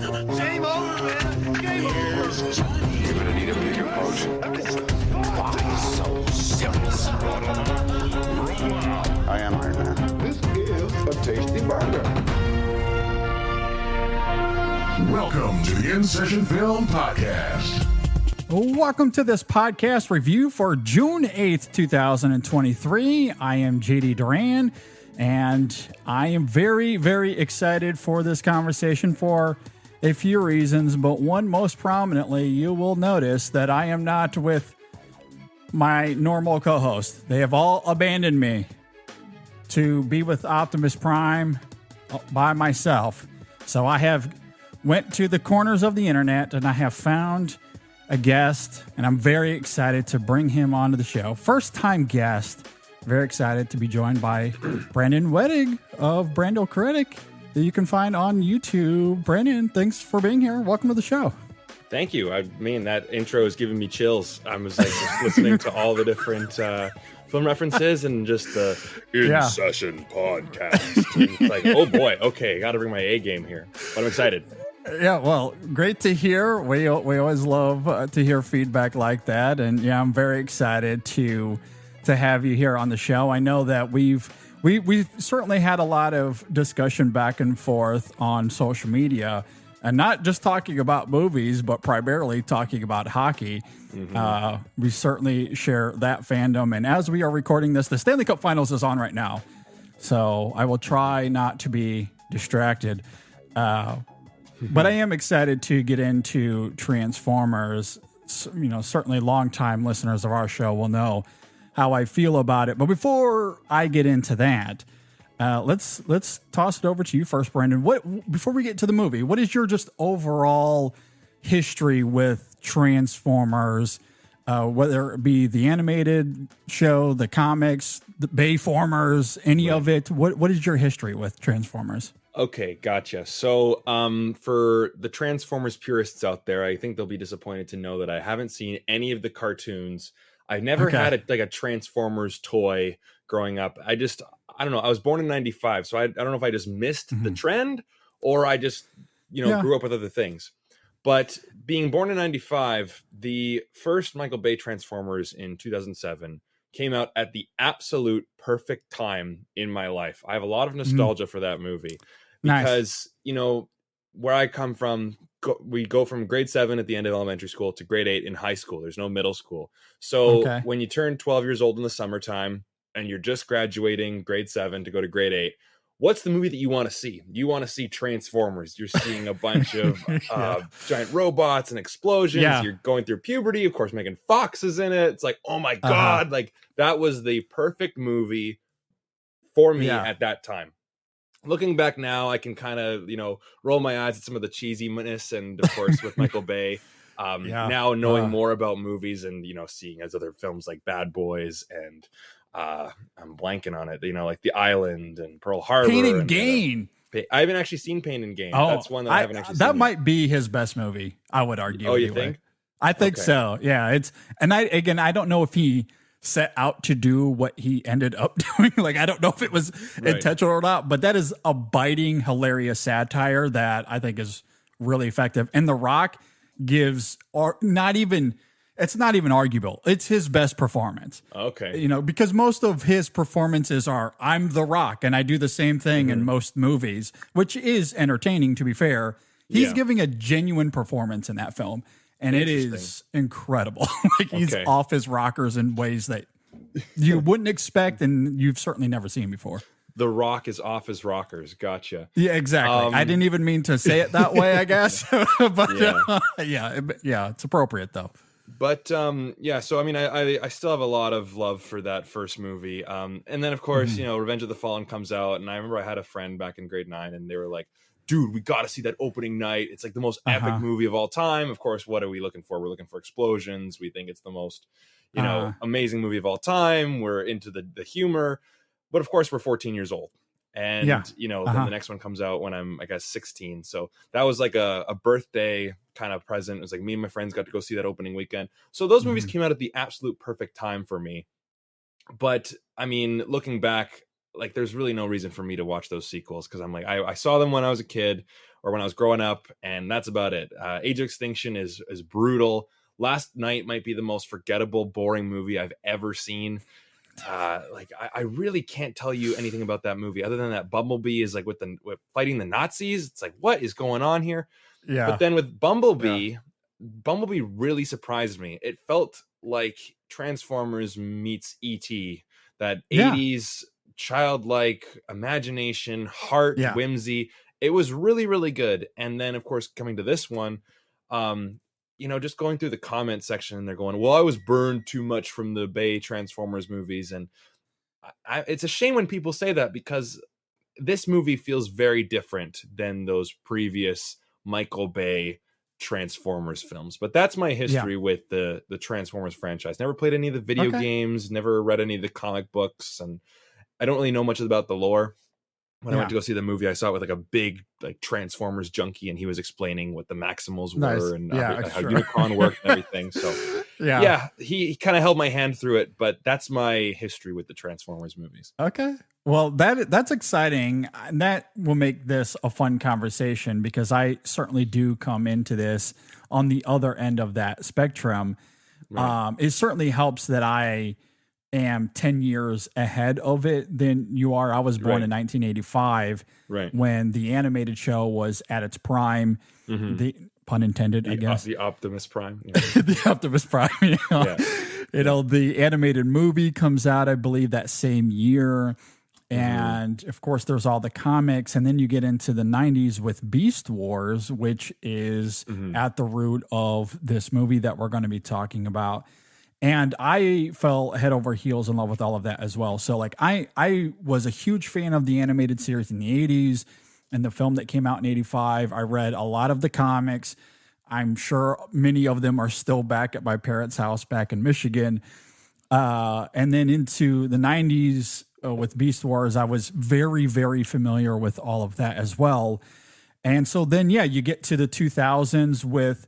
Game over, man. Game over. You're gonna need a bigger boat. So serious. I am Iron Man. This is a tasty burger. Welcome to the InSession Film Podcast. Welcome to this podcast review for June 8th, 2023. I am JD Duran, and I am very, very excited for this conversation for a few reasons, but one most prominently, you will notice that I am not with my normal co-host. They have all abandoned me to be with Optimus Prime by myself. So I have went to the corners of the internet and I have found a guest, and I'm very excited to bring him onto the show. First time guest. Very excited to be joined by Brandon Wedig of Brando Critic that you can find on YouTube. Brandon, thanks for being here. Welcome to the show. Thank you. I mean, that intro is giving me chills. I was like just listening to all the different film references and just the InSession podcast. Like, oh boy, okay, got to bring my A game here. But I'm excited. Yeah, well, great to hear. We always love to hear feedback like that, and yeah, I'm very excited to have you here on the show. I know that we've certainly had a lot of discussion back and forth on social media. And not just talking about movies, but primarily talking about hockey. Mm-hmm. We certainly share that fandom. And as we are recording this, the Stanley Cup Finals is on right now. So I will try not to be distracted. But I am excited to get into Transformers. You know, certainly longtime listeners of our show will know how I feel about it. But before I get into that, let's toss it over to you first, Brandon. Before we get to the movie, what is your just overall history with Transformers? Whether it be the animated show, the comics, the Bayformers, any of it. What is your history with Transformers? Okay, gotcha. So for the Transformers purists out there, I think they'll be disappointed to know that I haven't seen any of the cartoons. I've never had a Transformers toy growing up. I don't know. I was born in 95, so I don't know if I just missed the trend or I just, grew up with other things. But being born in 95, the first Michael Bay Transformers in 2007 came out at the absolute perfect time in my life. I have a lot of nostalgia for that movie because, where I come from, we go from grade 7 at the end of elementary school to grade 8 in high school. There's no middle school. So when you turn 12 years old in the summertime, and you're just graduating grade 7 to go to grade 8, what's the movie that you want to see? You want to see Transformers. You're seeing a bunch of giant robots and explosions. Yeah. You're going through puberty. Of course, Megan Fox is in it. It's like, oh my God. Like, that was the perfect movie for me at that time. Looking back now, I can kind of, roll my eyes at some of the cheesiness and, of course, with Michael Bay. Now knowing more about movies and, seeing as other films like Bad Boys and I'm blanking on it, like The Island and Pearl Harbor. Pain and Gain. I haven't actually seen Pain and Gain. That's one that I haven't actually seen. That might be his best movie, I would argue. Oh, you think? I think so. Yeah. I don't know if he set out to do what he ended up doing. Like, I don't know if it was intentional or not, but that is a biting, hilarious satire that I think is really effective. And The Rock gives, it's not even arguable. It's his best performance. Okay. Because most of his performances are, I'm The Rock, and I do the same thing in most movies, which is entertaining, to be fair. He's giving a genuine performance in that film, and it is incredible. Like, he's off his rockers in ways that you wouldn't expect, and you've certainly never seen before. The Rock is off his rockers. Gotcha. Yeah, exactly. I didn't even mean to say it that way, I guess. But it's appropriate, though. But so I mean, I still have a lot of love for that first movie. And then of course, Revenge of the Fallen comes out, and I remember I had a friend back in grade 9, and they were like, "Dude, we got to see that opening night. It's like the most epic movie of all time." Of course, what are we looking for? We're looking for explosions. We think it's the most, amazing movie of all time. We're into the humor, but of course, we're 14 years old. And, then the next one comes out when I'm, I guess, 16. So that was like a birthday kind of present. It was like me and my friends got to go see that opening weekend. So those movies came out at the absolute perfect time for me. But I mean, looking back, like there's really no reason for me to watch those sequels, because I'm like, I saw them when I was a kid or when I was growing up, and that's about it. Age of Extinction is brutal. Last Night might be the most forgettable, boring movie I've ever seen. Like I really can't tell you anything about that movie other than that Bumblebee is like with fighting the Nazis. It's like, what is going on here? Yeah. But then with Bumblebee really surprised me. It felt like Transformers meets E.T., that 80s childlike imagination, heart, whimsy. It was really, really good. And then, of course, coming to this one, just going through the comment section, and they're going, well, I was burned too much from the Bay Transformers movies. And it's a shame when people say that, because this movie feels very different than those previous Michael Bay Transformers films. But that's my history with the Transformers franchise. Never played any of the video games, never read any of the comic books, and I don't really know much about the lore. When I went to go see the movie, I saw it with like a big like Transformers junkie, and he was explaining what the Maximals were and how Unicron worked and everything. So he kind of held my hand through it, but that's my history with the Transformers movies. Okay. Well, that's exciting. And that will make this a fun conversation, because I certainly do come into this on the other end of that spectrum. Right. It certainly helps that I am 10 years ahead of it than you are. I was born in 1985, when the animated show was at its prime. The pun intended, I guess. The Optimus Prime. The Optimus Prime. The animated movie comes out, I believe, that same year. And of course, there's all the comics. And then you get into the 90s with Beast Wars, which is at the root of this movie that we're going to be talking about. And I fell head over heels in love with all of that as well. So like I was a huge fan of the animated series in the 80s and the film that came out in 85. I read a lot of the comics. I'm sure many of them are still back at my parents' house back in Michigan. And then into the 90s with Beast Wars, I was very, very familiar with all of that as well. And so then, you get to the 2000s with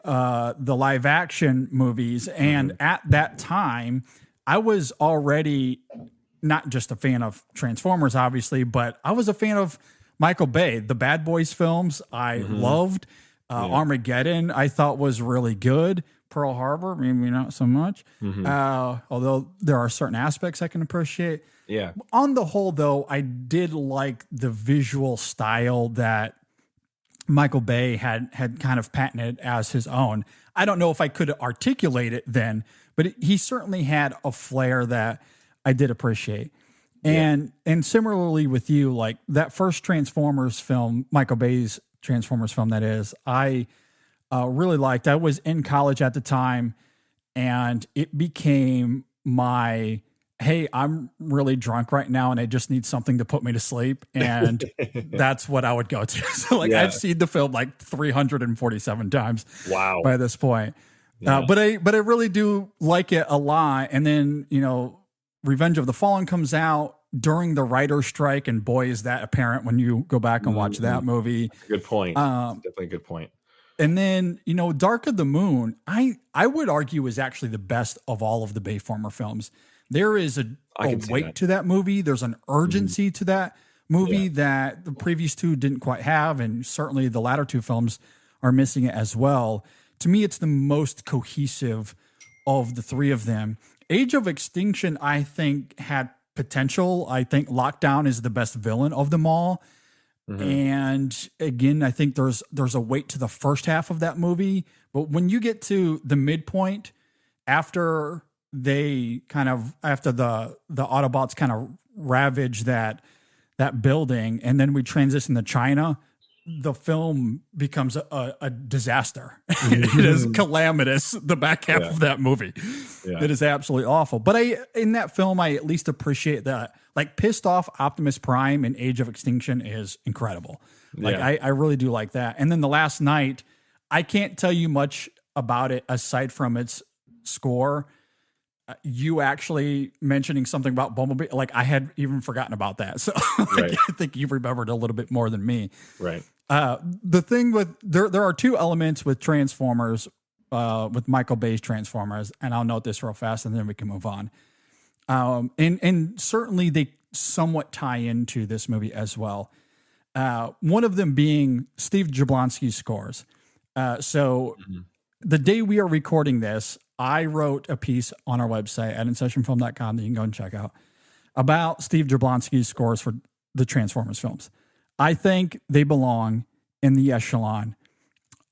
the live action movies. And at that time, I was already not just a fan of Transformers, obviously, but I was a fan of Michael Bay. The Bad Boys films I loved. Armageddon I thought was really good. Pearl Harbor, maybe not so much. Although there are certain aspects I can appreciate. Yeah. On the whole, though, I did like the visual style that Michael Bay had kind of patented as his own. I don't know if I could articulate it then, but he certainly had a flair that I did appreciate. And similarly with you, like that first Transformers film, Michael Bay's Transformers film, that is, I really liked. I was in college at the time, and it became my, hey, I'm really drunk right now and I just need something to put me to sleep. And that's what I would go to. So I've seen the film like 347 times. Wow. By this point. But I really do like it a lot. And then, Revenge of the Fallen comes out during the writer's strike. And boy, is that apparent when you go back and watch that movie. Good point. Definitely a good point. And then, Dark of the Moon, I would argue is actually the best of all of the Bayformer films. There is a weight to that movie. There's an urgency to that movie that the previous two didn't quite have. And certainly the latter two films are missing it as well. To me, it's the most cohesive of the three of them. Age of Extinction, I think, had potential. I think Lockdown is the best villain of them all. And again, I think there's a weight to the first half of that movie. But when you get to the midpoint, after the Autobots kind of ravage that building, and then we transition to China, the film becomes a disaster. It is calamitous, the back half of that movie. It is absolutely awful. But in that film, I at least appreciate that. Like, pissed off Optimus Prime in Age of Extinction is incredible. Like, I really do like that. And then The Last Night, I can't tell you much about it aside from its score. You actually mentioning something about Bumblebee, like I had even forgotten about that. So I think you remembered a little bit more than me. Right. The thing with there are two elements with Transformers, with Michael Bay's Transformers, and I'll note this real fast and then we can move on. And certainly they somewhat tie into this movie as well. One of them being Steve Jablonsky's scores. So the day we are recording this, I wrote a piece on our website at InSessionFilm.com that you can go and check out about Steve Jablonsky's scores for the Transformers films. I think they belong in the echelon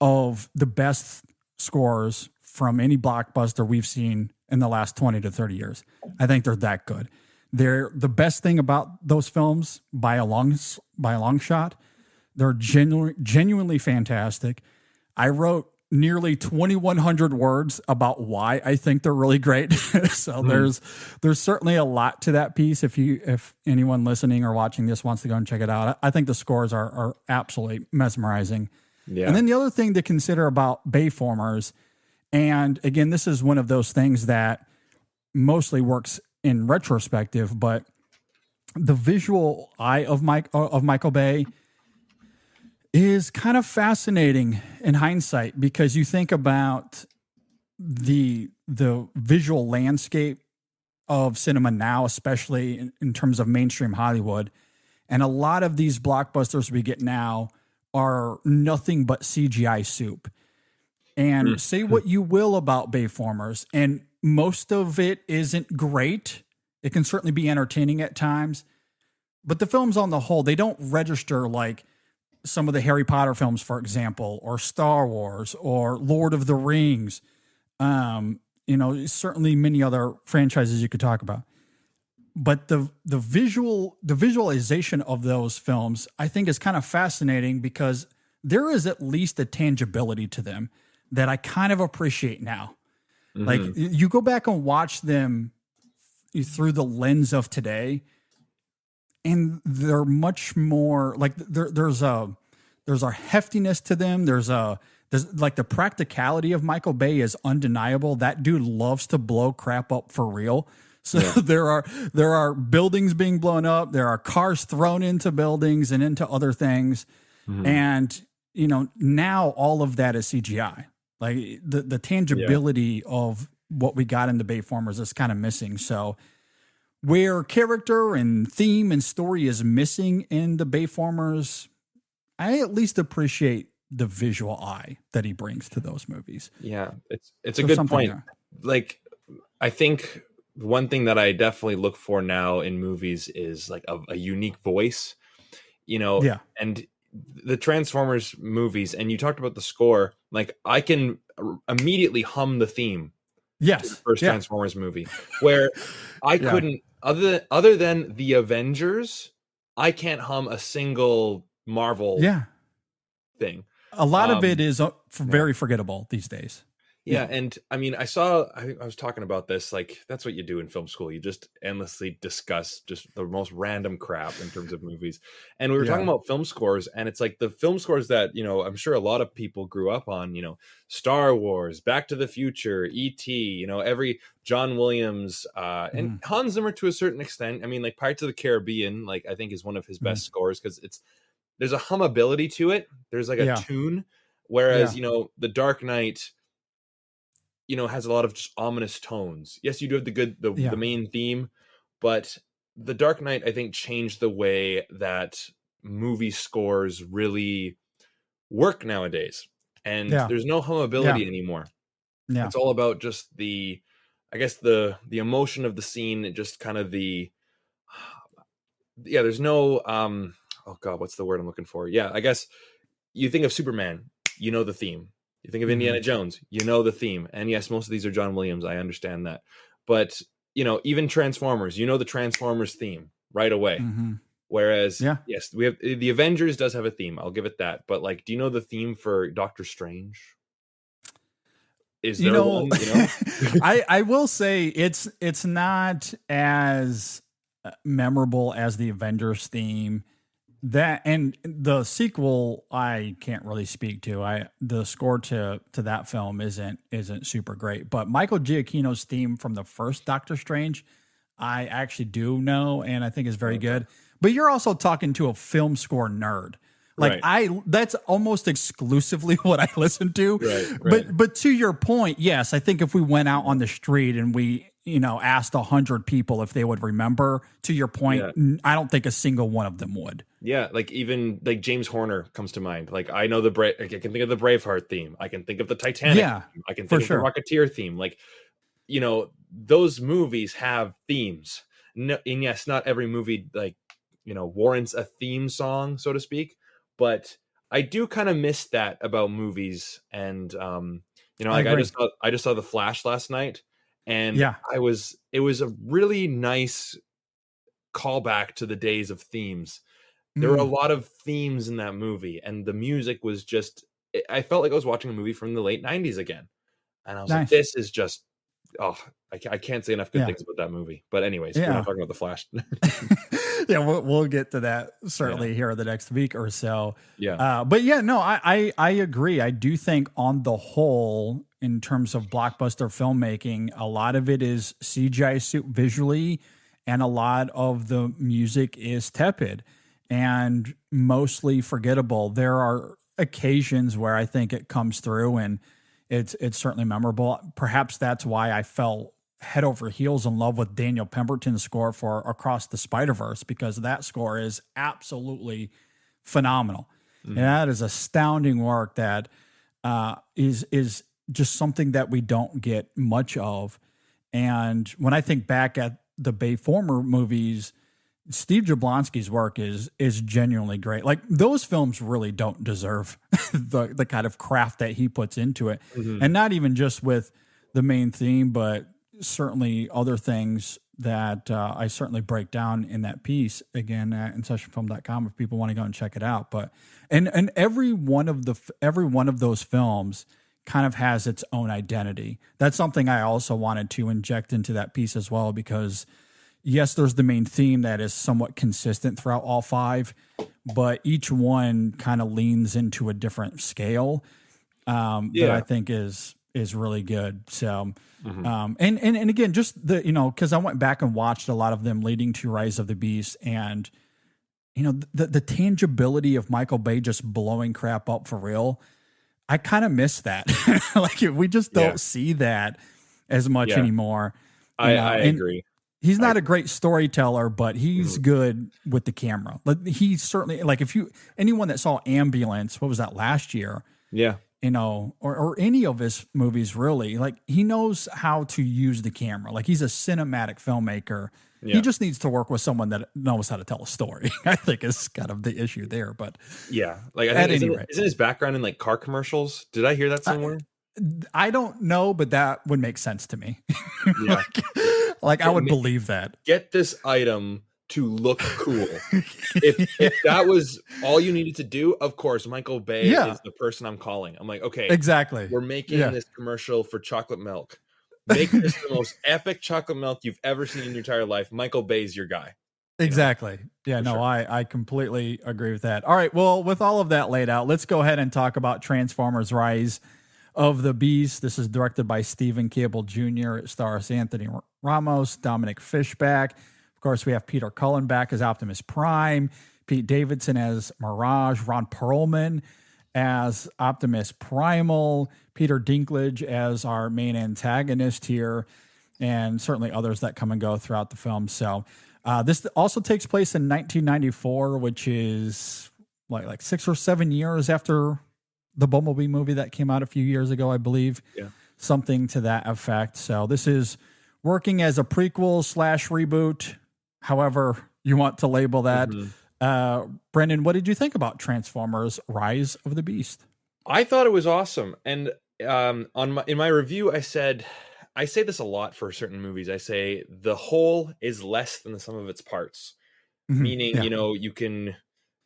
of the best scores from any blockbuster we've seen in the last 20 to 30 years. I think they're that good. They're the best thing about those films by a long shot. They're genuinely fantastic. I wrote nearly 2,100 words about why I think they're really great. So there's certainly a lot to that piece. If anyone listening or watching this wants to go and check it out, I think the scores are absolutely mesmerizing. Yeah. And then the other thing to consider about Bayformers, and again, this is one of those things that mostly works in retrospective, but the visual eye of Michael Bay is kind of fascinating in hindsight, because you think about the visual landscape of cinema now, especially in terms of mainstream Hollywood. And a lot of these blockbusters we get now are nothing but CGI soup. And say what you will about Bayformers, and most of it isn't great. It can certainly be entertaining at times, but the films on the whole, they don't register like some of the Harry Potter films, for example, or Star Wars or Lord of the Rings. Certainly many other franchises you could talk about. But the visualization of those films, I think, is kind of fascinating, because there is at least a tangibility to them that I kind of appreciate now. Mm-hmm. Like, you go back and watch them through the lens of today, and they're much more like there's a heftiness to them. There's like the practicality of Michael Bay is undeniable. That dude loves to blow crap up for real. So yeah. there are buildings being blown up. There are cars thrown into buildings and into other things. Mm-hmm. And, now all of that is CGI. Like the tangibility of what we got in the Bayformers is kind of missing. So where character and theme and story is missing in the Bayformers, I at least appreciate the visual eye that he brings to those movies. Yeah, it's a good point. There. Like, I think one thing that I definitely look for now in movies is like a unique voice, and the Transformers movies, and you talked about the score, like I can immediately hum the theme. Yes. To the first Transformers movie, where I couldn't, other than the Avengers, I can't hum a single Marvel thing. A lot of it is very forgettable these days. Yeah, and I mean, I was talking about this, like, that's what you do in film school. You just endlessly discuss just the most random crap in terms of movies. And we were talking about film scores, and it's like the film scores that, I'm sure a lot of people grew up on, Star Wars, Back to the Future, E.T., every John Williams, and Hans Zimmer to a certain extent. I mean, like Pirates of the Caribbean, like I think is one of his best scores, because there's a hummability to it. There's like a tune, whereas, The Dark Knight, has a lot of just ominous tones. Yes, you do have the main theme, but The Dark Knight, I think, changed the way that movie scores really work nowadays. And there's no hummability anymore. Yeah. It's all about just the emotion of the scene, and just kind of there's no, oh God, what's the word I'm looking for? Yeah, I guess you think of Superman, the theme. You think of Indiana Jones, the theme. And yes, most of these are John Williams. I understand that. But, even Transformers, the Transformers theme right away. Mm-hmm. Whereas, yes, we have the Avengers does have a theme. I'll give it that. But like, do you know the theme for Doctor Strange? Is there one? I will say it's not as memorable as the Avengers theme. That and the sequel, I can't really speak to. The score to that film isn't super great. But Michael Giacchino's theme from the first Doctor Strange, I actually do know, and I think is very good. But you're also talking to a film score nerd. Like that's almost exclusively what I listen to. Right. But to your point, yes, I think if we went out on the street and we asked 100 people if they would remember, to your point, I don't think a single one of them would. Yeah, like even like James Horner comes to mind. Like I know I can think of the Braveheart theme. I can think of the Titanic theme. I can think of the Rocketeer theme. Like, those movies have themes. No, and yes, not every movie warrants a theme song, so to speak. But I do kind of miss that about movies. And I just saw The Flash last night, and it was a really nice callback to the days of themes. There were a lot of themes in that movie, and the music was just, I felt like I was watching a movie from the late 90s again. And I was like, this is just, I can't say enough good things about that movie. But anyways, we're not talking about The Flash. Yeah, we'll get to that certainly here in the next week or so. Yeah. But yeah, no, I agree. I do think on the whole, in terms of blockbuster filmmaking, a lot of it is CGI suit visually, and a lot of the music is tepid and mostly forgettable. There are occasions where I think it comes through and it's certainly memorable. Perhaps that's why I fell head over heels in love with Daniel Pemberton's score for Across the Spider-Verse, because that score is absolutely phenomenal. And that is astounding work that is just something that we don't get much of. And when I think back at the Bayformer movies, Steve Jablonsky's work is genuinely great. Like, those films really don't deserve the kind of craft that he puts into it. And not even just with the main theme, but certainly other things that I certainly break down in that piece, again, at InSessionFilm.com if people want to go and check it out. But and every one of those films kind of has its own identity. That's something I also wanted to inject into that piece as well, because yes, there's the main theme that is somewhat consistent throughout all five, but each one kind of leans into a different scale that I think is really good. So, and again, just because I went back and watched a lot of them leading to Rise of the Beast, and the tangibility of Michael Bay just blowing crap up for real. I kind of miss that. Like, we just don't see that as much anymore. I agree. He's not a great storyteller, but he's good with the camera. Like, he's certainly, like, anyone that saw Ambulance, what was that, last year? Yeah. Or any of his movies, really, like, he knows how to use the camera. Like, he's a cinematic filmmaker. Yeah. He just needs to work with someone that knows how to tell a story. I think is kind of the issue there. But yeah, like, I think isn't his background in like car commercials? Did I hear that somewhere? I don't know, but that would make sense to me. Yeah. Like I would believe that. Get this item to look cool. if that was all you needed to do, of course, Michael Bay is the person I'm calling. I'm like, okay, exactly. We're making this commercial for chocolate milk. Make this the most epic chocolate milk you've ever seen in your entire life. Michael Bay's your guy. Exactly. Yeah, no, sure. I completely agree with that. All right. Well, with all of that laid out, let's go ahead and talk about Transformers Rise of the Beast. This is directed by Stephen Cable Jr. It stars Anthony Ramos, Dominic Fishback. Of course, we have Peter Cullen back as Optimus Prime, Pete Davidson as Mirage, Ron Perlman as Optimus Primal, Peter Dinklage as our main antagonist here, and certainly others that come and go throughout the film. So this also takes place in 1994, which is like 6 or 7 years after the Bumblebee movie that came out a few years ago, I believe. Yeah. Something to that effect. So this is working as a prequel / reboot, however you want to label that. Brendan, what did you think about Transformers Rise of the Beast? I thought it was awesome. And in my review, I say this a lot for certain movies. I say the whole is less than the sum of its parts. Meaning, you can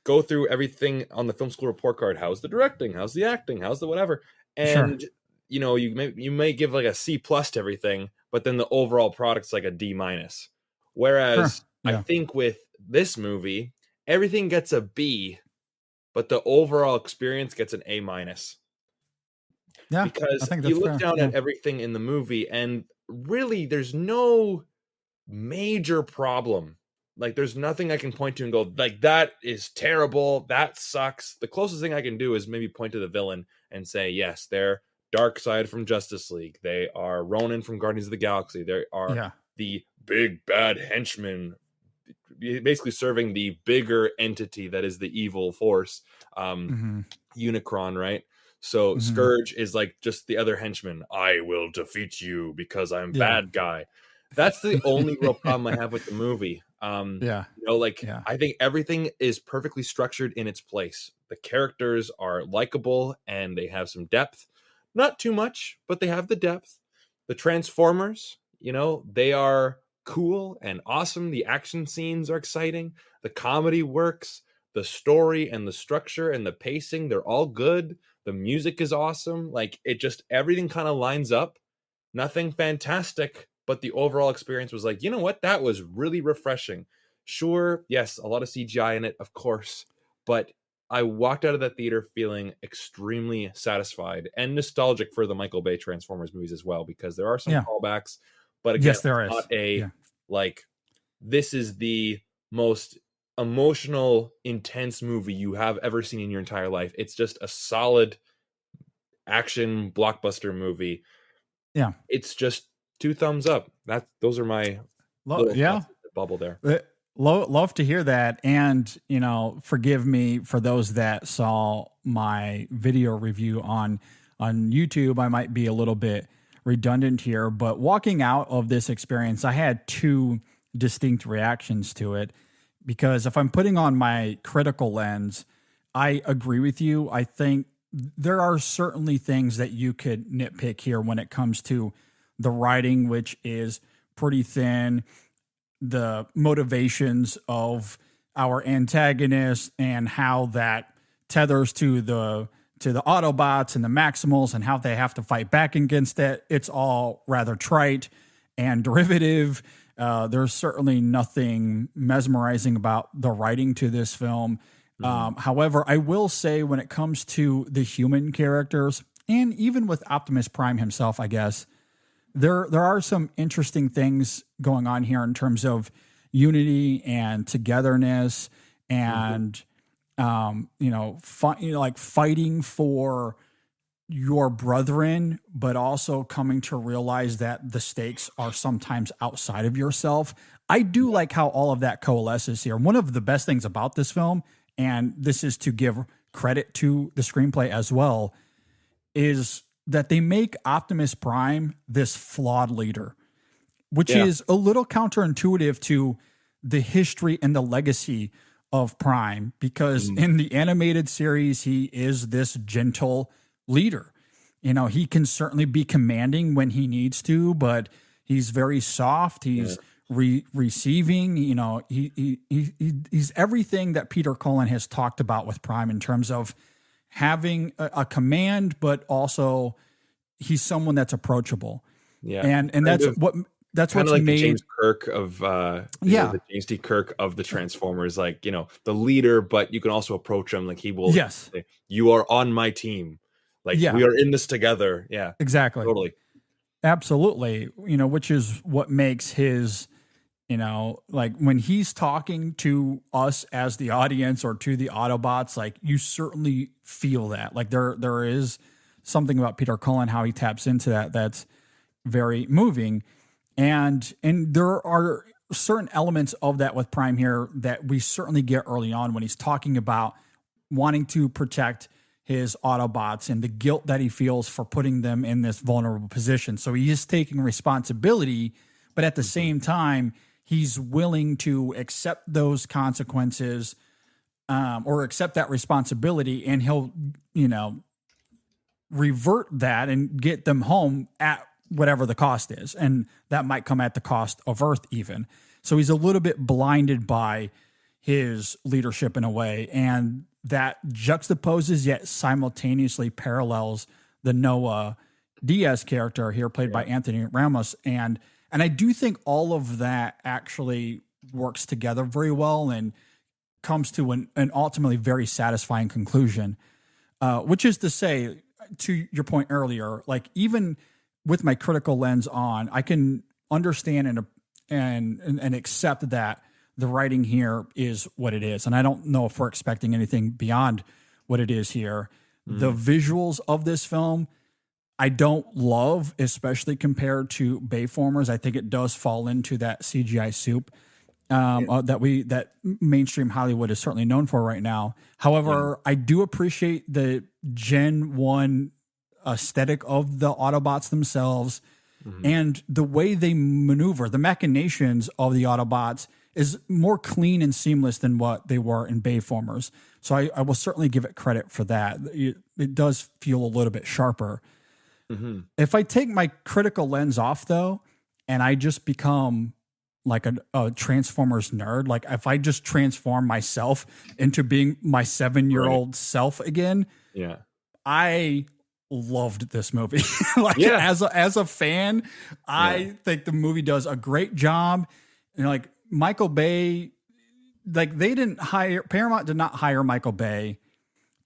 go through everything on the film school report card. How's the directing? How's the acting? How's the whatever? And, you may give like a C+ to everything, but then the overall product's like a D-. Whereas I think with this movie, everything gets a B, but the overall experience gets an A-. Yeah, because you look down at everything in the movie and really there's no major problem. Like, there's nothing I can point to and go, like, that is terrible. That sucks. The closest thing I can do is maybe point to the villain and say, yes, they're Darkseid from Justice League. They are Ronan from Guardians of the Galaxy. They are the big bad henchmen, basically serving the bigger entity that is the evil force, Unicron, right? So Scourge is like just the other henchman. I will defeat you because I'm bad guy. That's the only real problem I have with the movie. I think everything is perfectly structured in its place. The characters are likable and they have some depth. Not too much, but they have the depth. The Transformers, they are cool and awesome. The action scenes are exciting. The comedy works. The story and the structure and the pacing, they're all good. The music is awesome. Like, it just, everything kind of lines up. Nothing fantastic, but the overall experience was like, you know what? That was really refreshing. Sure, yes, a lot of CGI in it, of course, but I walked out of that theater feeling extremely satisfied and nostalgic for the Michael Bay Transformers movies as well, because there are some callbacks, but again, yes, there is. Not like, this is the most emotional, intense movie you have ever seen in your entire life. It's just a solid action blockbuster movie. Yeah, it's just 2 thumbs up. Those are my bubble there. Love to hear that. And, forgive me for those that saw my video review on YouTube. I might be a little bit redundant here, but walking out of this experience, I had 2 distinct reactions to it, because if I'm putting on my critical lens, I agree with you. I think there are certainly things that you could nitpick here when it comes to the writing, which is pretty thin, the motivations of our antagonists and how that tethers to the Autobots and the Maximals and how they have to fight back against it. It's all rather trite and derivative. There's certainly nothing mesmerizing about the writing to this film. However, I will say when it comes to the human characters, and even with Optimus Prime himself, I guess, there are some interesting things going on here in terms of unity and togetherness and, like fighting for your brethren, but also coming to realize that the stakes are sometimes outside of yourself. I do like how all of that coalesces here. One of the best things about this film, and this is to give credit to the screenplay as well, is that they make Optimus Prime this flawed leader, which is a little counterintuitive to the history and the legacy of Prime, because in the animated series, he is this gentle leader. He can certainly be commanding when he needs to, but he's very soft. He's receiving, he's everything that Peter Cullen has talked about with Prime in terms of having a command, but also he's someone that's approachable. Yeah. And that's what's like made the James Kirk of the James T. Kirk of the Transformers, like, the leader, but you can also approach him like he will say, you are on my team. Like, we are in this together. Yeah. Exactly. Totally. Absolutely. Which is what makes his, like when he's talking to us as the audience or to the Autobots, like you certainly feel that. Like there is something about Peter Cullen, how he taps into that, that's very moving. And there are certain elements of that with Prime here that we certainly get early on when he's talking about wanting to protect his Autobots and the guilt that he feels for putting them in this vulnerable position. So he is taking responsibility, but at the same time, he's willing to accept those consequences or accept that responsibility, and he'll, revert that and get them home at whatever the cost is. And that might come at the cost of Earth even. So he's a little bit blinded by his leadership in a way. And that juxtaposes yet simultaneously parallels the Noah Diaz character here, played by Anthony Ramos. And I do think all of that actually works together very well and comes to an ultimately very satisfying conclusion, which is to say, to your point earlier, like even with my critical lens on, I can understand and accept that the writing here is what it is. And I don't know if we're expecting anything beyond what it is here. The visuals of this film, I don't love, especially compared to Bayformers. I think it does fall into that CGI soup that mainstream Hollywood is certainly known for right now. However, I do appreciate the Gen 1 aesthetic of the Autobots themselves and the way they maneuver, the machinations of the Autobots is more clean and seamless than what they were in Bayformers. So I will certainly give it credit for that. It does feel a little bit sharper. If I take my critical lens off, though, and I just become like a Transformers nerd, like if I just transform myself into being my 7-year-old self again, I loved this movie. As a fan, I think the movie does a great job. And like Michael Bay, like Paramount did not hire Michael Bay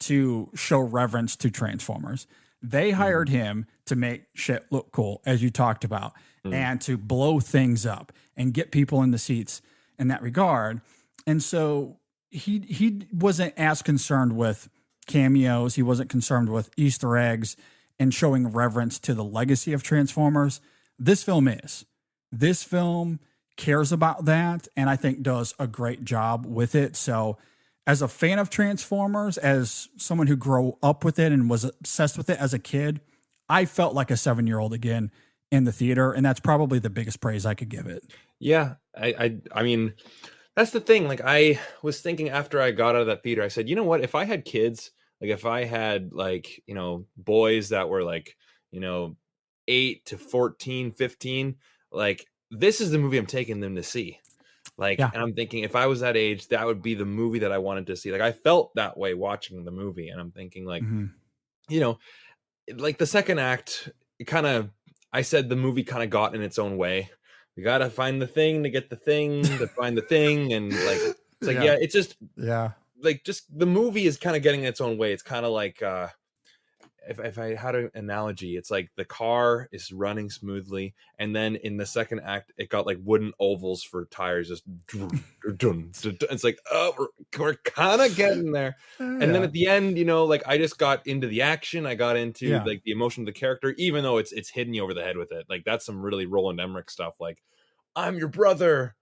to show reverence to Transformers. They hired him to make shit look cool, as you talked about, and to blow things up and get people in the seats in that regard. And so he wasn't as concerned with cameos. He wasn't concerned with Easter eggs and showing reverence to the legacy of Transformers. This film is. This film cares about that, and I think does a great job with it. So as a fan of Transformers, as someone who grew up with it and was obsessed with it as a kid, I felt like a 7-year-old again in the theater, and that's probably the biggest praise I could give it. Yeah, I mean, that's the thing. Like, I was thinking after I got out of that theater, I said, you know what? If I had kids, like if I had like, boys that were like, 8 to 14, 15, like this is the movie I'm taking them to see. And I'm thinking if I was that age, that would be the movie that I wanted to see. Like I felt that way watching the movie, and I'm thinking like, like the second act, I said the movie kind of got in its own way. We got to find the thing to get the thing to find the thing. And like, it's like, it's just, like just the movie is kind of getting its own way. It's kind of like, if I had an analogy, it's like the car is running smoothly, and then in the second act, it got like wooden ovals for tires. Just it's like, oh, we're kind of getting there. And then at the end, like I just got into the action. I got into like the emotion of the character, even though it's hitting you over the head with it. Like that's some really Roland Emmerich stuff. Like, I'm your brother,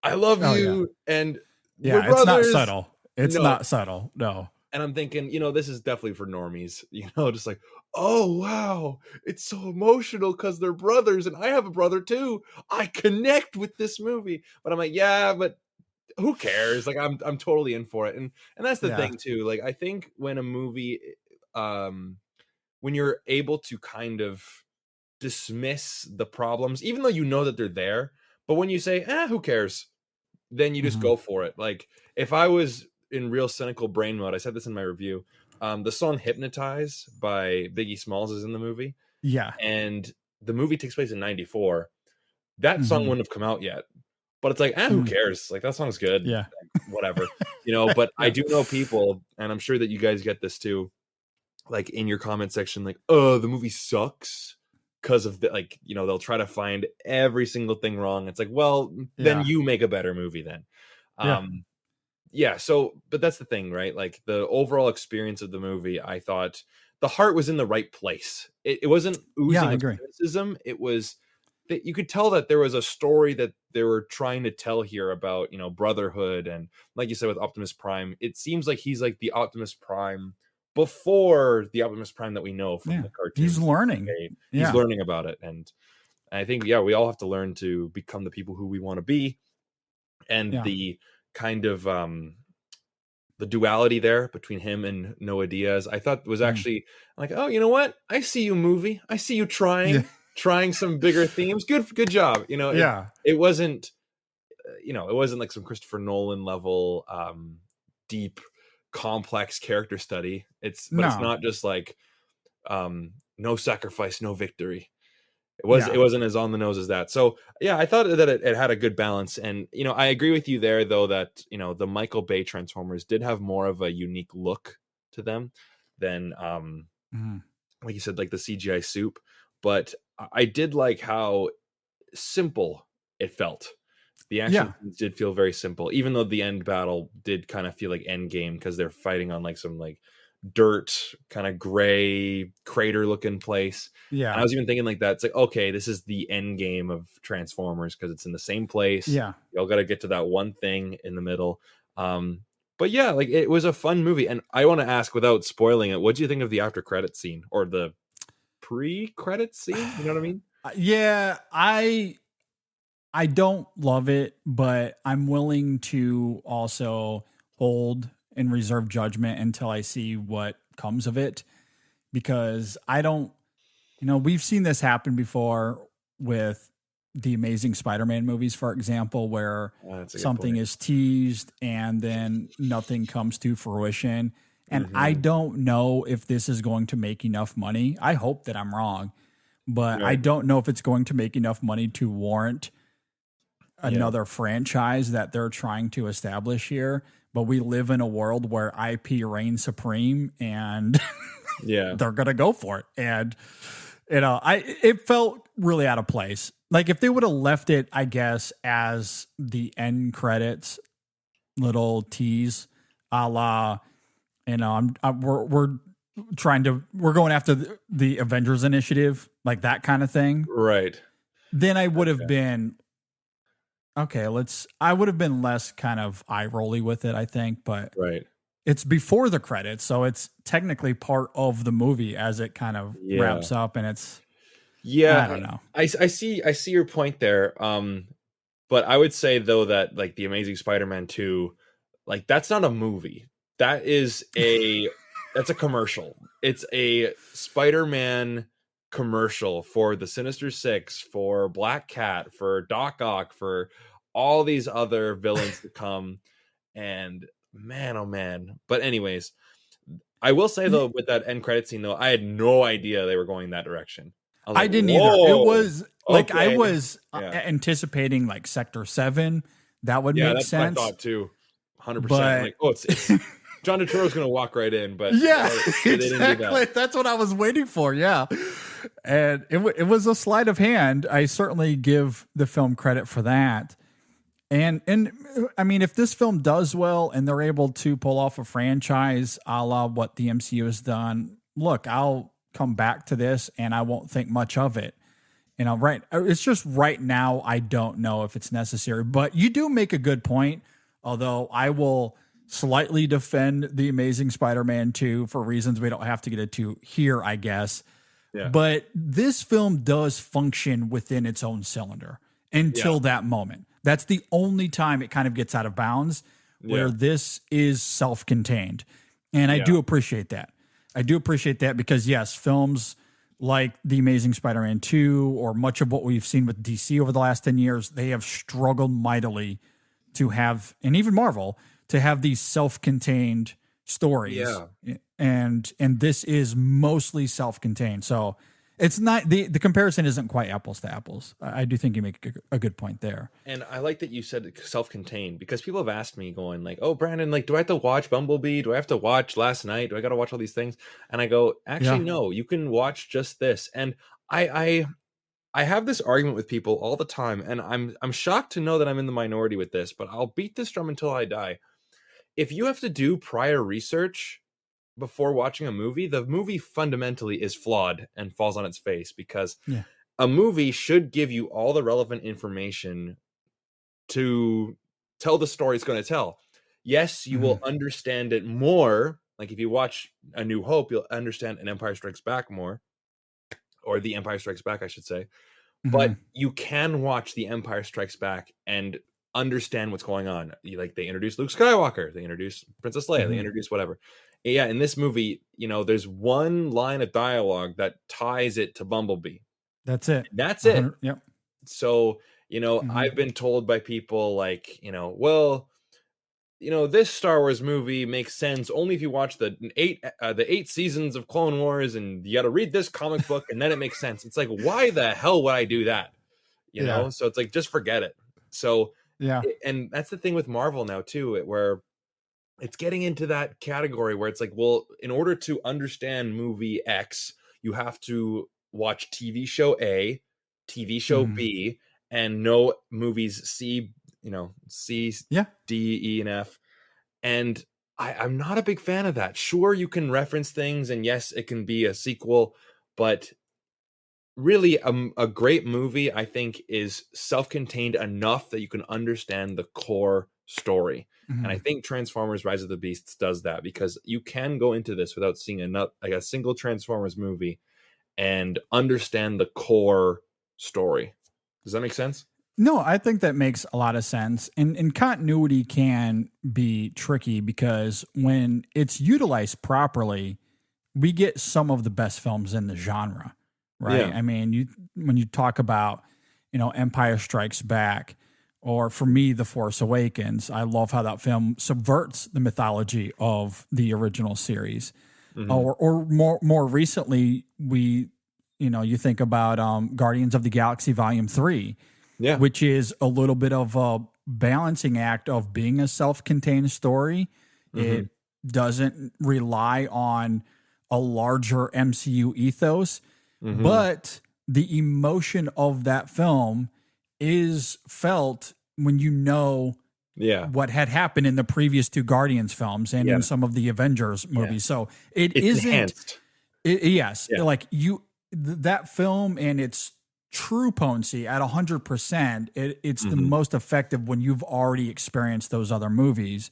I love you, and we're it's not brothers. subtle. It's not subtle. No. And I'm thinking, this is definitely for normies, just like, oh, wow, it's so emotional because they're brothers and I have a brother too. I connect with this movie. But I'm like, yeah, but who cares? Like, I'm totally in for it. And that's the thing too. Like, I think when a movie, when you're able to kind of dismiss the problems, even though you know that they're there, but when you say, who cares? Then you just go for it. Like, if I was in real cynical brain mode, I said this in my review, the song Hypnotize by Biggie Smalls is in the movie. And the movie takes place in 94. That song wouldn't have come out yet, but it's like, who cares? Like, that song's good. Like, whatever, but I do know people, and I'm sure that you guys get this too, like in your comment section, like, oh, the movie sucks because of the, like, they'll try to find every single thing wrong. It's like, well, then you make a better movie then. So, but that's the thing, right? Like the overall experience of the movie, I thought the heart was in the right place. It wasn't oozing with criticism. It was that you could tell that there was a story that they were trying to tell here about, brotherhood. And like you said, with Optimus Prime, it seems like he's like the Optimus Prime before the Optimus Prime that we know from the cartoon. He's learning. He's learning about it. And I think, we all have to learn to become the people who we want to be. And the kind of the duality there between him and Noah Diaz, I thought was actually like, oh, you know what? I see you, movie. I see you trying some bigger themes. Good job. It wasn't, it wasn't like some Christopher Nolan level, deep, complex character study. It's not just like, no sacrifice, no victory. It wasn't as on the nose as that. So I thought that it had a good balance. And, I agree with you there though, that, the Michael Bay Transformers did have more of a unique look to them than, like you said, like the CGI soup. But I did like how simple it felt. The action did feel very simple, even though the end battle did kind of feel like Endgame because they're fighting on like some like dirt, kind of gray crater looking place. Yeah. And I was even thinking like that. It's like, okay, this is the end game of Transformers because it's in the same place. Yeah. Y'all got to get to that one thing in the middle. But yeah, like it was a fun movie. And I want to ask, without spoiling it, what do you think of the after credit scene or the pre-credit scene? You know what I mean? Yeah, I don't love it, but I'm willing to also hold and reserve judgment until I see what comes of it, because I don't, we've seen this happen before with the Amazing Spider-Man movies, for example, where something is teased and then nothing comes to fruition. And I don't know if this is going to make enough money. I hope that I'm wrong, but I don't know if it's going to make enough money to warrant another franchise that they're trying to establish here. But we live in a world where IP reigns supreme, and they're gonna go for it. And it felt really out of place. Like if they would have left it, I guess, as the end credits little tease, a la, we're going after the Avengers Initiative, like that kind of thing, right? Then I would have been okay. I would have been less kind of eye rolly with it, I think, but it's before the credits, so it's technically part of the movie as it kind of wraps up, and it's I don't know. I see your point there. But I would say though that like the Amazing Spider-Man 2, like that's not a movie. That is that's a commercial. It's a Spider-Man commercial for the Sinister Six, for Black Cat, for Doc Ock, for all these other villains to come. And man, oh man. But anyways, I will say though, with that end credit scene though, I had no idea they were going that direction. I didn't either. It was like I was anticipating like Sector 7. That would make sense. What I thought too. 100%. Like, it's John Turturro's going to walk right in, but exactly. That's what I was waiting for. Yeah. And it was a sleight of hand. I certainly give the film credit for that. And I mean, if this film does well and they're able to pull off a franchise a la what the MCU has done, look, I'll come back to this and I won't think much of it. It's just right now, I don't know if it's necessary, but you do make a good point. Although I will slightly defend the Amazing Spider-Man 2 for reasons we don't have to get into here, I guess. Yeah. But this film does function within its own cylinder until that moment. That's the only time it kind of gets out of bounds, where this is self-contained. And I do appreciate that. I do appreciate that because, yes, films like The Amazing Spider-Man 2 or much of what we've seen with DC over the last 10 years, they have struggled mightily to have, and even Marvel, to have these self-contained stories. Yeah. And this is mostly self-contained. So it's not, the comparison isn't quite apples to apples. I do think you make a good point there. And I like that you said self-contained, because people have asked me going like, oh, Brandon, like, do I have to watch Bumblebee? Do I have to watch Last Night? Do I got to watch all these things? And I go, actually, no, you can watch just this. And I have this argument with people all the time, and I'm shocked to know that I'm in the minority with this, but I'll beat this drum until I die. If you have to do prior research before watching a movie, the movie fundamentally is flawed and falls on its face, because a movie should give you all the relevant information to tell the story it's going to tell. Yes, you will understand it more. Like if you watch A New Hope, you'll understand an Empire Strikes Back more. Or The Empire Strikes Back, I should say. But you can watch The Empire Strikes Back and understand what's going on. They introduce Luke Skywalker, they introduce Princess Leia, they introduce whatever. Yeah, in this movie, there's one line of dialogue that ties it to Bumblebee. That's it. That's it. Yep. So, I've been told by people like, this Star Wars movie makes sense only if you watch the eight seasons of Clone Wars, and you got to read this comic book, and then it makes sense. It's like, why the hell would I do that? You know? So it's like, just forget it. So, and that's the thing with Marvel now too, where it's getting into that category where it's like, well, in order to understand movie X, you have to watch TV show A, TV show B, and know movies C, C, D, E, and F. And I'm not a big fan of that. Sure, you can reference things, and yes, it can be a sequel, but really, a great movie, I think, is self-contained enough that you can understand the core story. And I think Transformers: Rise of the Beasts does that, because you can go into this without seeing a single Transformers movie and understand the core story. Does that make sense? No, I think that makes a lot of sense. And continuity can be tricky because when it's utilized properly, we get some of the best films in the genre, right? Yeah. I mean, when you talk about, Empire Strikes Back, or for me, The Force Awakens, I love how that film subverts the mythology of the original series. Or more recently, you think about Guardians of the Galaxy Volume 3. Yeah. Which is a little bit of a balancing act of being a self-contained story. It doesn't rely on a larger MCU ethos, but the emotion of that film is felt when what had happened in the previous two Guardians films and in some of the Avengers movies. So it's enhanced. Yes. Yeah. Like that film and its true potency at 100%, it's the most effective when you've already experienced those other movies.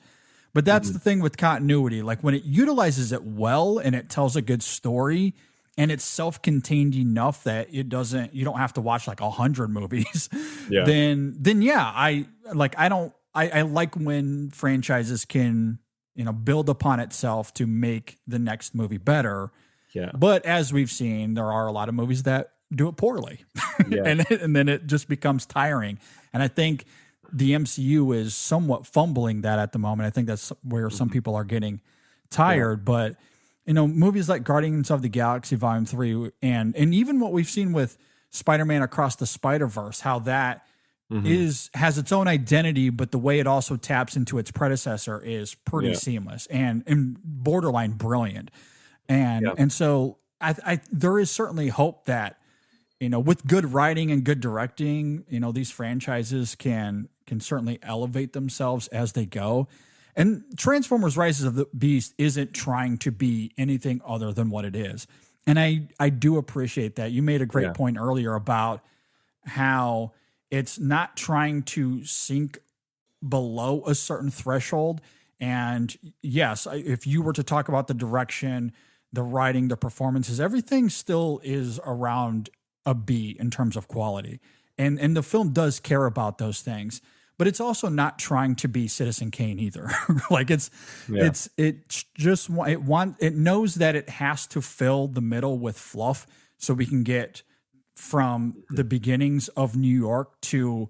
But that's the thing with continuity. Like when it utilizes it well and it tells a good story and it's self-contained enough that you don't have to watch like 100 movies, then I like when franchises can, build upon itself to make the next movie better. Yeah. But as we've seen, there are a lot of movies that do it poorly. And then it just becomes tiring. And I think the MCU is somewhat fumbling that at the moment. I think that's where some people are getting tired. But, movies like Guardians of the Galaxy Volume 3 and even what we've seen with Spider-Man Across the Spider-Verse, how that has its own identity, but the way it also taps into its predecessor is pretty seamless and borderline brilliant. And so I there is certainly hope that, with good writing and good directing, these franchises can certainly elevate themselves as they go. And Transformers: Rise of the Beast isn't trying to be anything other than what it is. And I do appreciate that. You made a great point earlier about how it's not trying to sink below a certain threshold. And yes, if you were to talk about the direction, the writing, the performances, everything still is around a B in terms of quality. And the film does care about those things, but it's also not trying to be Citizen Kane either. Like it knows that it has to fill the middle with fluff so we can get from the beginnings of New York to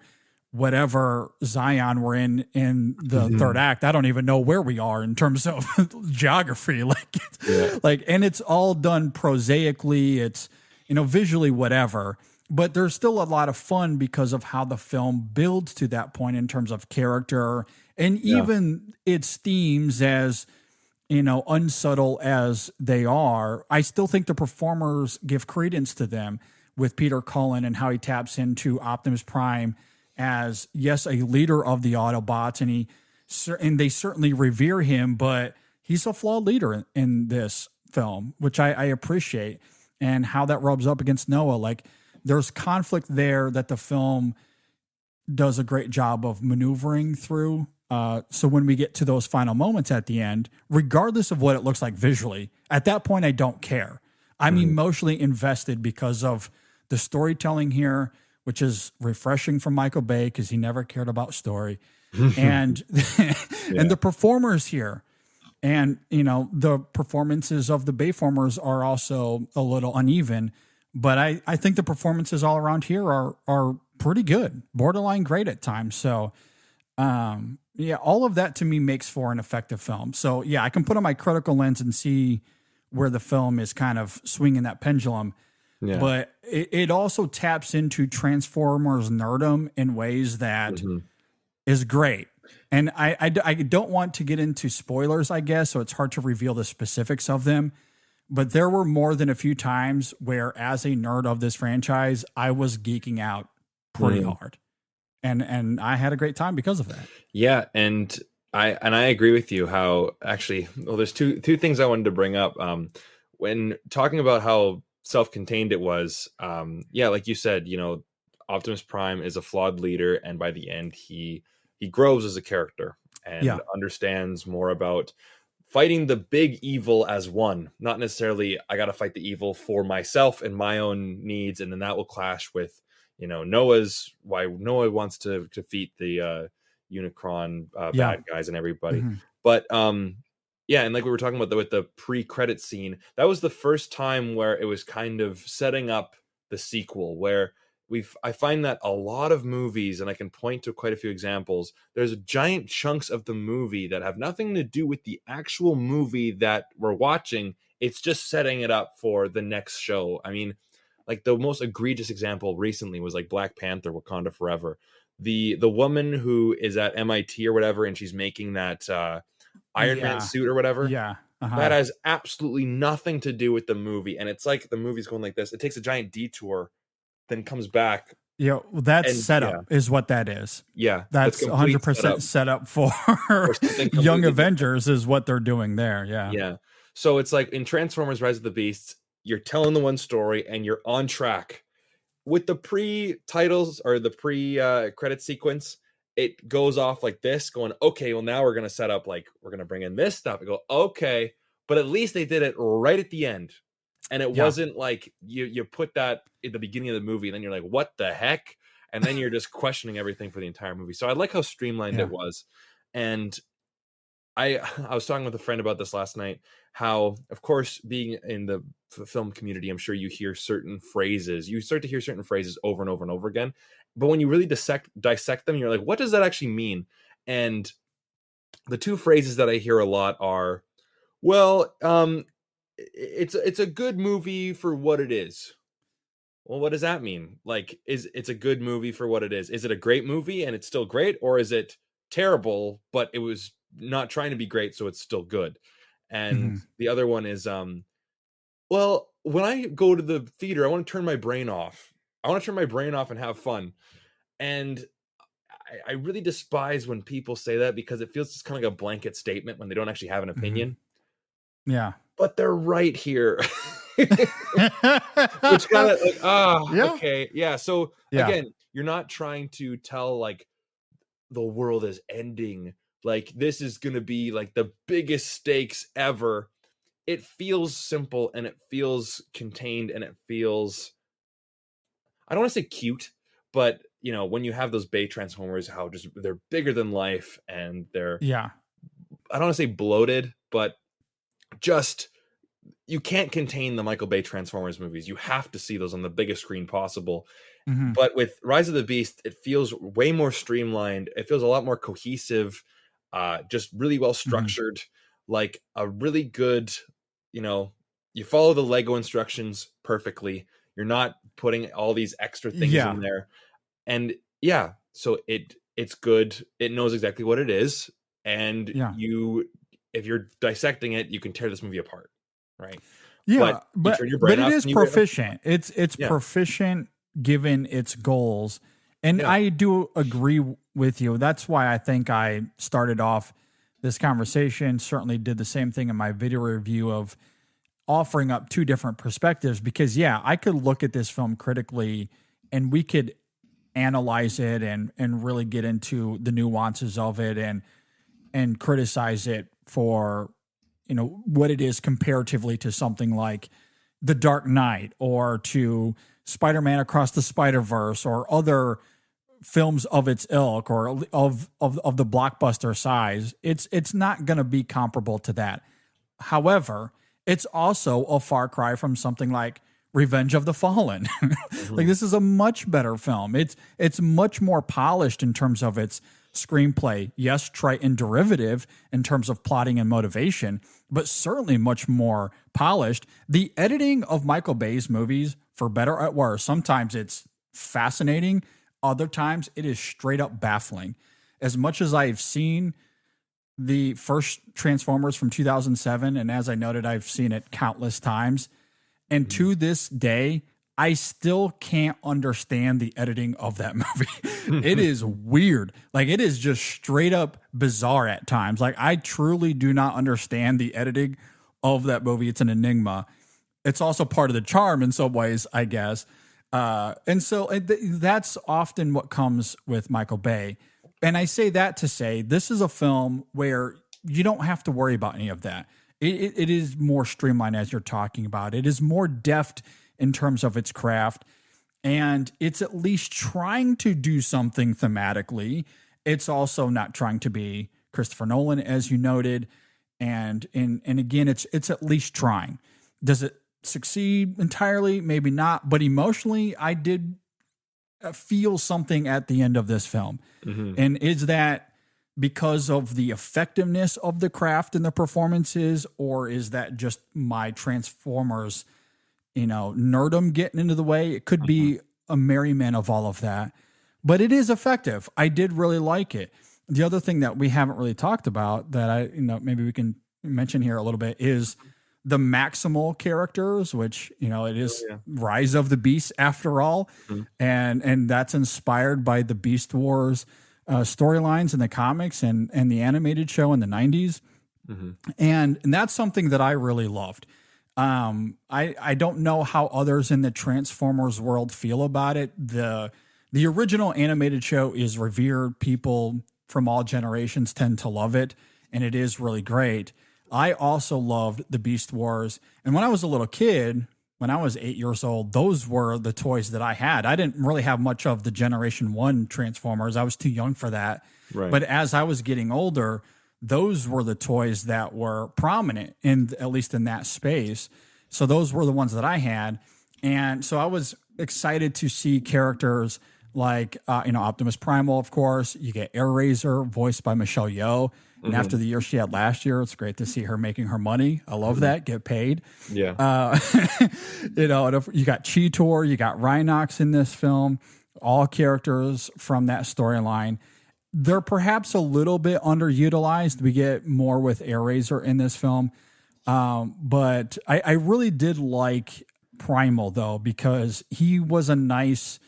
whatever Zion we're in the third act. I don't even know where we are in terms of geography. And it's all done prosaically. It's, visually whatever, but there's still a lot of fun because of how the film builds to that point in terms of character and even its themes, as, unsubtle as they are. I still think the performers give credence to them with Peter Cullen and how he taps into Optimus Prime as, yes, a leader of the Autobots, and they certainly revere him, but he's a flawed leader in this film, which I appreciate, and how that rubs up against Noah. Like there's conflict there that the film does a great job of maneuvering through. So when we get to those final moments at the end, regardless of what it looks like visually, at that point, I don't care. I'm emotionally invested because of the storytelling here, which is refreshing from Michael Bay because he never cared about story, and and the performers here, and the performances of the Bayformers are also a little uneven, but I think the performances all around here are pretty good, borderline great at times. So all of that to me makes for an effective film. So I can put on my critical lens and see where the film is kind of swinging that pendulum. Yeah. But it also taps into Transformers nerdom in ways that is great. And I don't want to get into spoilers, I guess, so it's hard to reveal the specifics of them. But there were more than a few times where, as a nerd of this franchise, I was geeking out pretty hard. And I had a great time because of that. Yeah, and I agree with you. How actually, well, there's two things I wanted to bring up. When talking about how self-contained it was, yeah, like you said, Optimus Prime is a flawed leader, and by the end, he grows as a character Yeah. and understands more about fighting the big evil as one, not necessarily I got to fight the evil for myself and my own needs, and then that will clash with why Noah wants to defeat the Unicron Yeah. bad guys and everybody. Mhm. But yeah, and like we were talking about with the pre-credit scene, that was the first time where it was kind of setting up the sequel, where I find that a lot of movies, and I can point to quite a few examples, there's giant chunks of the movie that have nothing to do with the actual movie that we're watching. It's just setting it up for the next show. I mean, like the most egregious example recently was like Black Panther, Wakanda Forever. The woman who is at MIT or whatever, and she's making that Iron Man suit or whatever. Yeah. That has absolutely nothing to do with the movie. And it's like the movie's going like this. It takes a giant detour, then comes back. Yeah, that's And, setup is what that is. Yeah. That's complete 100% set up for something completely Young different. Avengers is what they're doing there. Yeah. Yeah. So it's like in Transformers Rise of the Beasts, you're telling the one story and you're on track. With the pre-titles or the pre-credit sequence, it goes off like this, going, okay, well, now we're going to set up, like, we're going to bring in this stuff. And go, okay. But at least they did it right at the end. And it wasn't like you put that at the beginning of the movie, and then you're like, what the heck? And then you're just questioning everything for the entire movie. So I like how streamlined it was. And I was talking with a friend about this last night, how, of course, being in the film community, I'm sure you hear certain phrases. You start to hear certain phrases over and over and over again. But when you really dissect them, you're like, what does that actually mean? And the two phrases that I hear a lot are, well, it's a good movie for what it is. Well, what does that mean? Like, it's a good movie for what it is? Is it a great movie and it's still great? Or is it terrible, but it was not trying to be great, so it's still good? And the other one is, well, when I go to the theater, I want to turn my brain off. I want to turn my brain off and have fun. And I really despise when people say that, because it feels just kind of like a blanket statement when they don't actually have an opinion. Yeah. But they're right here. Which kind of like, okay. Yeah. So again, you're not trying to tell like the world is ending. Like this is going to be like the biggest stakes ever. It feels simple and it feels contained and it feels, I don't want to say cute, but when you have those Bay Transformers, how just they're bigger than life and they're, I don't want to say bloated, but just, you can't contain the Michael Bay Transformers movies. You have to see those on the biggest screen possible. But with Rise of the Beast, it feels way more streamlined. It feels a lot more cohesive, just really well structured, like a really good, you follow the Lego instructions perfectly. You're not putting all these extra things in there. And so it's good. It knows exactly what it is. And if you're dissecting it, you can tear this movie apart. Right. Yeah. But it is proficient. It's proficient given its goals. And I do agree with you. That's why I think I started off this conversation, certainly did the same thing in my video review of offering up two different perspectives, because I could look at this film critically and we could analyze it and really get into the nuances of it and criticize it for, what it is comparatively to something like The Dark Knight or to Spider-Man Across the Spider-Verse or other films of its ilk or of the blockbuster size. It's not going to be comparable to that. However, it's also a far cry from something like Revenge of the Fallen. Like this is a much better film. It's much more polished in terms of its screenplay. Yes, trite and derivative in terms of plotting and motivation, but certainly much more polished. The editing of Michael Bay's movies, for better or worse, sometimes it's fascinating. Other times it is straight up baffling. As much as I've seen the first Transformers from 2007, and as I noted, I've seen it countless times. And to this day, I still can't understand the editing of that movie. It is weird. Like, it is just straight up bizarre at times. Like, I truly do not understand the editing of that movie. It's an enigma. It's also part of the charm in some ways, I guess. And so that's often what comes with Michael Bay. And I say that to say this is a film where you don't have to worry about any of that. It is more streamlined, as you're talking about. It is more deft in terms of its craft, and it's at least trying to do something thematically. It's also not trying to be Christopher Nolan, as you noted, and again, it's at least trying. Does it succeed entirely? Maybe not, but emotionally, I did feel something at the end of this film. And is that because of the effectiveness of the craft and the performances, or is that just my Transformers, nerdom getting into the way? It could be a merriment of all of that, but it is effective. I did really like it. The other thing that we haven't really talked about that maybe we can mention here a little bit is the Maximal characters, which, it is Rise of the Beast after all. And that's inspired by the Beast Wars storylines in the comics and the animated show in the 90s. And that's something that I really loved. I don't know how others in the Transformers world feel about it. The original animated show is revered. People from all generations tend to love it, and it is really great. I also loved the Beast Wars. And when I was a little kid, when I was 8 years old, those were the toys that I had. I didn't really have much of the Generation 1 Transformers. I was too young for that. Right. But as I was getting older, those were the toys that were prominent at least in that space. So those were the ones that I had. And so I was excited to see characters like, Optimus Primal, of course. You get Airazor, voiced by Michelle Yeoh. And after the year she had last year, it's great to see her making her money. I love that. Get paid. Yeah. You got Cheetor, you got Rhinox in this film, all characters from that storyline. They're perhaps a little bit underutilized. We get more with Airazor in this film. But I really did like Primal, though, because he was a nice,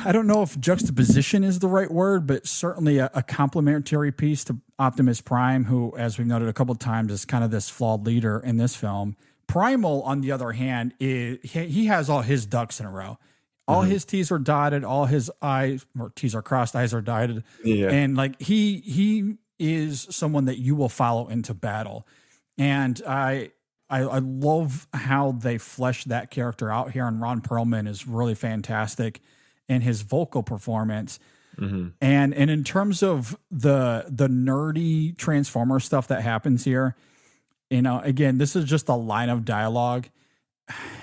I don't know if juxtaposition is the right word, but certainly a complementary piece to Optimus Prime, who, as we've noted a couple of times, is kind of this flawed leader in this film. Primal, on the other hand, he has all his ducks in a row. All his T's are dotted, all his T's are crossed, I's are dotted. Yeah. And like he is someone that you will follow into battle. And I love how they flesh that character out here. And Ron Perlman is really fantastic in his vocal performance. And in terms of the nerdy Transformer stuff that happens here, again, this is just a line of dialogue.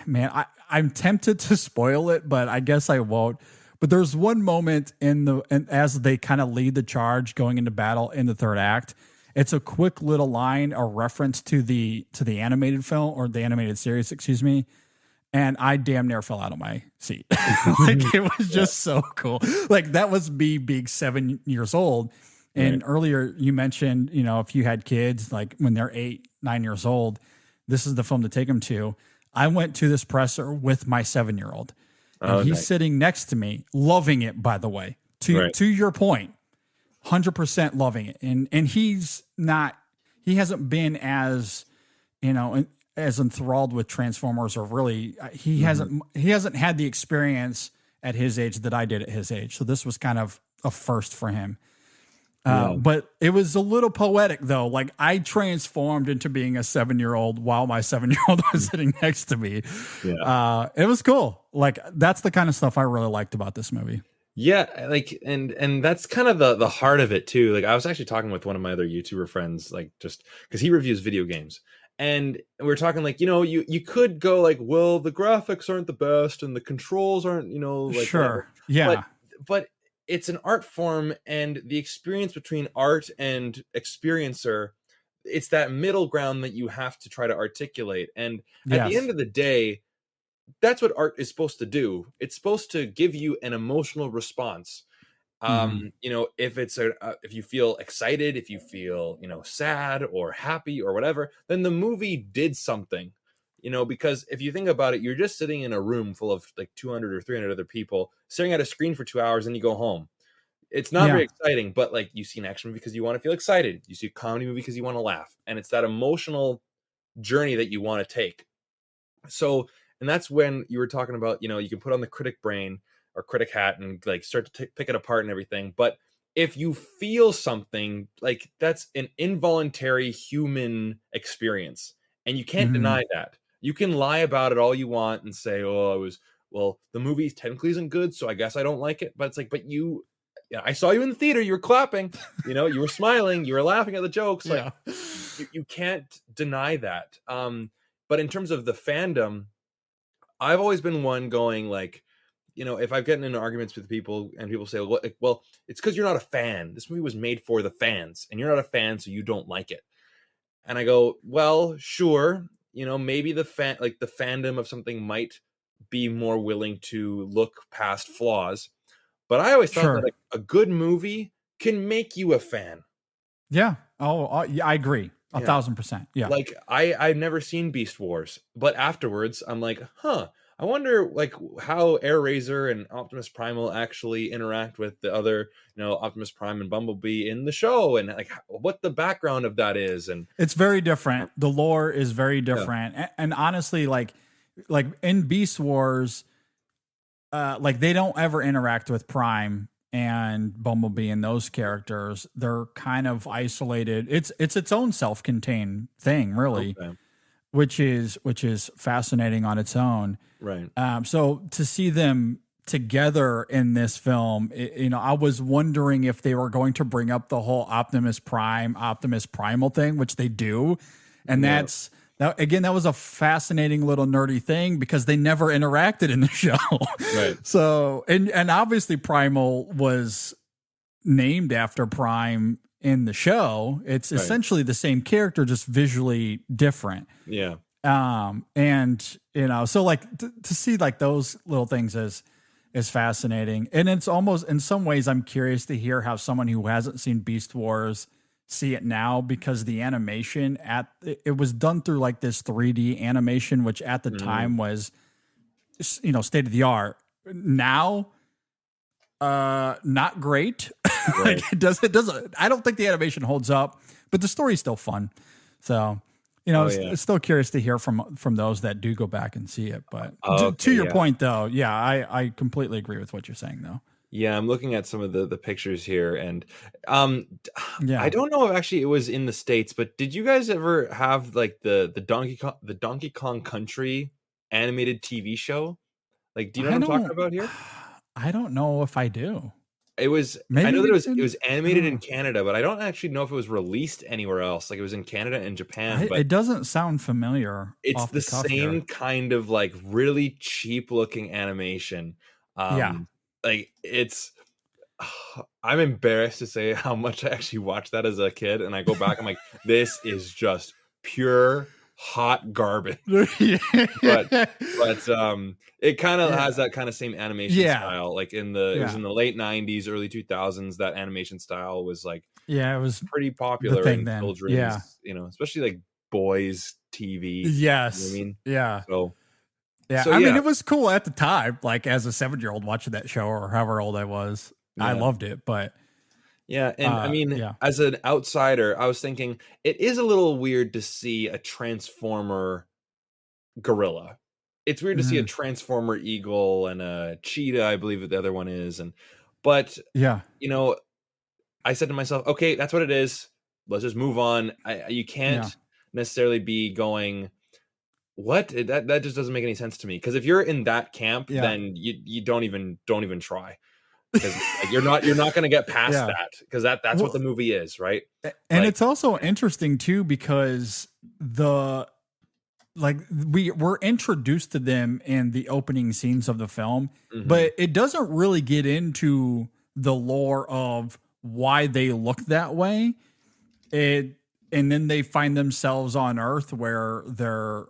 Man, I'm tempted to spoil it, but I guess I won't. But there's one moment as they kind of lead the charge going into battle in the third act. It's a quick little line, a reference to the animated film, or the animated series, excuse me. And I damn near fell out of my seat. Like, it was just so cool. Like, that was me being 7 years old. And earlier you mentioned, if you had kids, like when they're 8, 9 years old, this is the film to take them to. I went to this presser with my 7-year-old. And he's sitting next to me, loving it, by the way. To your point, 100% loving it. And he hasn't been as, as enthralled with Transformers, or really he hasn't had the experience at his age that I did at his age. So this was kind of a first for him. But it was a little poetic, though. Like, I transformed into being a 7-year-old while my 7-year-old was sitting next to me. It was cool. Like, that's the kind of stuff I really liked about this movie. Yeah, like, and that's kind of the heart of it too. Like, I was actually talking with one of my other YouTuber friends, like, just because he reviews video games, and we were talking like, you could go like, well, the graphics aren't the best and the controls aren't, like, sure, whatever. Yeah, but it's an art form, and the experience between art and experiencer, it's that middle ground that you have to try to articulate. And at the end of the day, that's what art is supposed to do. It's supposed to give you an emotional response. If it's if you feel excited, if you feel, sad or happy or whatever, then the movie did something. because if you think about it, you're just sitting in a room full of like 200 or 300 other people staring at a screen for 2 hours and you go home. It's not very exciting, but like you see an action movie because you want to feel excited. You see a comedy movie because you want to laugh. And it's that emotional journey that you want to take. So, and that's when you were talking about, you can put on the critic brain or critic hat and like start to pick it apart and everything. But if you feel something, like that's an involuntary human experience and you can't deny that. You can lie about it all you want and say, the movie technically isn't good, so I guess I don't like it. But it's like, I saw you in the theater, you were clapping, you were smiling, you were laughing at the jokes. Like you can't deny that. But in terms of the fandom, I've always been one going like, if I've gotten into arguments with people and people say, well, it's because you're not a fan. This movie was made for the fans and you're not a fan, so you don't like it. And I go, well, sure. Maybe the fandom of something might be more willing to look past flaws. But I always thought that like, a good movie can make you a fan. Yeah. Oh, yeah, I agree. 1,000%. Yeah. Like I've never seen Beast Wars, but afterwards I'm like, I wonder like how AirRaiser and Optimus Prime will actually interact with the other, Optimus Prime and Bumblebee in the show, and like what the background of that is. And it's very different. The lore is very different. And honestly, like in Beast Wars, like they don't ever interact with Prime and Bumblebee and those characters. They're kind of isolated. It's its own self-contained thing, really, which is fascinating on its own. Right. So to see them together in this film, I was wondering if they were going to bring up the whole Optimus Primal thing, which they do, and that was a fascinating little nerdy thing because they never interacted in the show. Right. So, and obviously Primal was named after Prime in the show. It's essentially the same character, just visually different. Yeah. And so like to see like those little things is fascinating. And it's almost, in some ways, I'm curious to hear how someone who hasn't seen Beast Wars see it now, because the animation it was done through like this 3D animation, which at the time was, state of the art. Now, not great. Like it doesn't, I don't think the animation holds up, but the story's still fun. So, it's still curious to hear from those that do go back and see it. But to your point though, I completely agree with what you're saying though. Yeah, I'm looking at some of the pictures here, and I don't know if actually it was in the States, but did you guys ever have like the Donkey Kong Country animated TV show? Like, do you know what I'm talking about here? I don't know if I do. It was, I know that it was animated in Canada, but I don't actually know if it was released anywhere else. Like it was in Canada and Japan. But it doesn't sound familiar. It's the same kind of like really cheap looking animation. Like it's, I'm embarrassed to say how much I actually watched that as a kid, and I go back, I'm like, this is just pure hot garbage. but it kind of has that kind of same animation style. Like it was in the late 90s, early 2000s. That animation style was like, it was pretty popular in children's, especially like boys TV. Yes, I mean, So I mean, it was cool at the time, like as a 7-year-old watching that show, or however old I was. I loved it, but I mean, as an outsider, I was thinking it is a little weird to see a Transformer gorilla. It's weird to see a Transformer eagle and a cheetah, I believe that the other one is, but I said to myself, okay, that's what it is. Let's just move on. You can't necessarily be going, what? That just doesn't make any sense to me. Because if you're in that camp, then you don't even try. Because like, you're not going to get past that, because that's what the movie is, right? And it's also interesting too, because we're introduced to them in the opening scenes of the film, but it doesn't really get into the lore of why they look that way. And then they find themselves on Earth where they're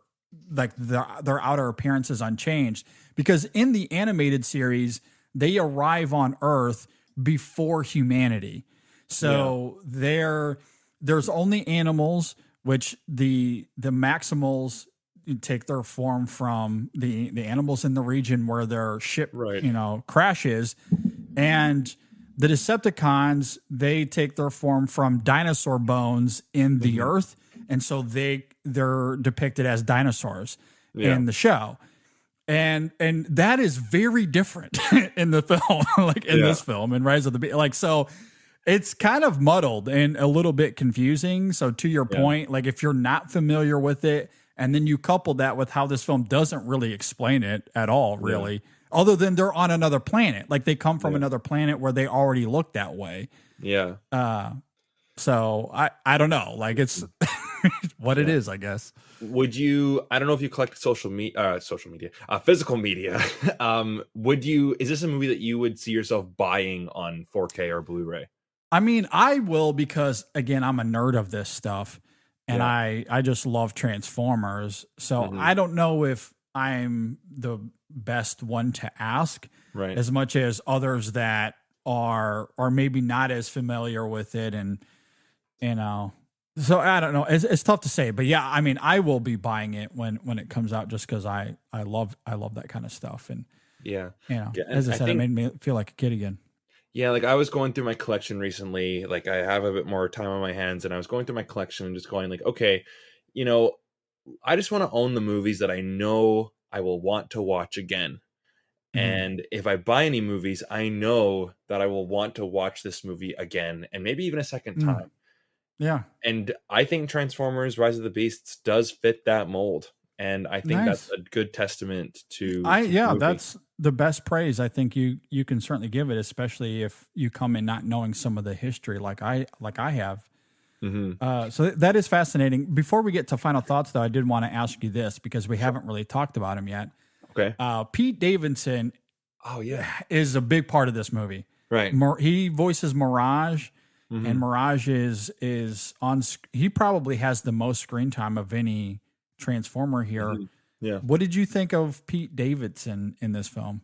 like their outer appearance is unchanged, because in the animated series they arrive on Earth before humanity. So there's only animals, which the Maximals take their form from the animals in the region where their ship, Right. crashes, and the Decepticons, they take their form from dinosaur bones in the earth, and so they're depicted as dinosaurs in the show. And that is very different in the film, like in this film, in Rise of the Beast. Like, so it's kind of muddled and a little bit confusing. So to your point, like if you're not familiar with it, and then you couple that with how this film doesn't really explain it at all, really, other than they're on another planet. Like they come from another planet where they already look that way. Yeah. So I don't know. Like it's what it is, I guess. Would you, I don't know if you collect physical media. Is this a movie that you would see yourself buying on 4K or Blu-ray? I mean, I will, because again, I'm a nerd of this stuff and I just love Transformers. So I don't know if I'm the best one to ask, right, as much as others that are maybe not as familiar with it. And, so I don't know. It's tough to say, but yeah, I mean, I will be buying it when it comes out, just because I love that kind of stuff. And as I said, it made me feel like a kid again. Yeah, like I was going through my collection recently. Like I have a bit more time on my hands, and I was going through my collection and just going like, okay, I just want to own the movies that I know I will want to watch again. And if I buy any movies, I know that I will want to watch this movie again, and maybe even a second time. Yeah. And I think Transformers Rise of the Beasts does fit that mold. And I think that's a good testament to that's the best praise I think you can certainly give it, especially if you come in not knowing some of the history like I have. So that is fascinating. Before we get to final thoughts, though, I did want to ask you this, because we haven't really talked about him yet. Okay. Pete Davidson is a big part of this movie. Right. He voices Mirage. And Mirage is on. He probably has the most screen time of any Transformer here. Yeah. What did you think of Pete Davidson in this film?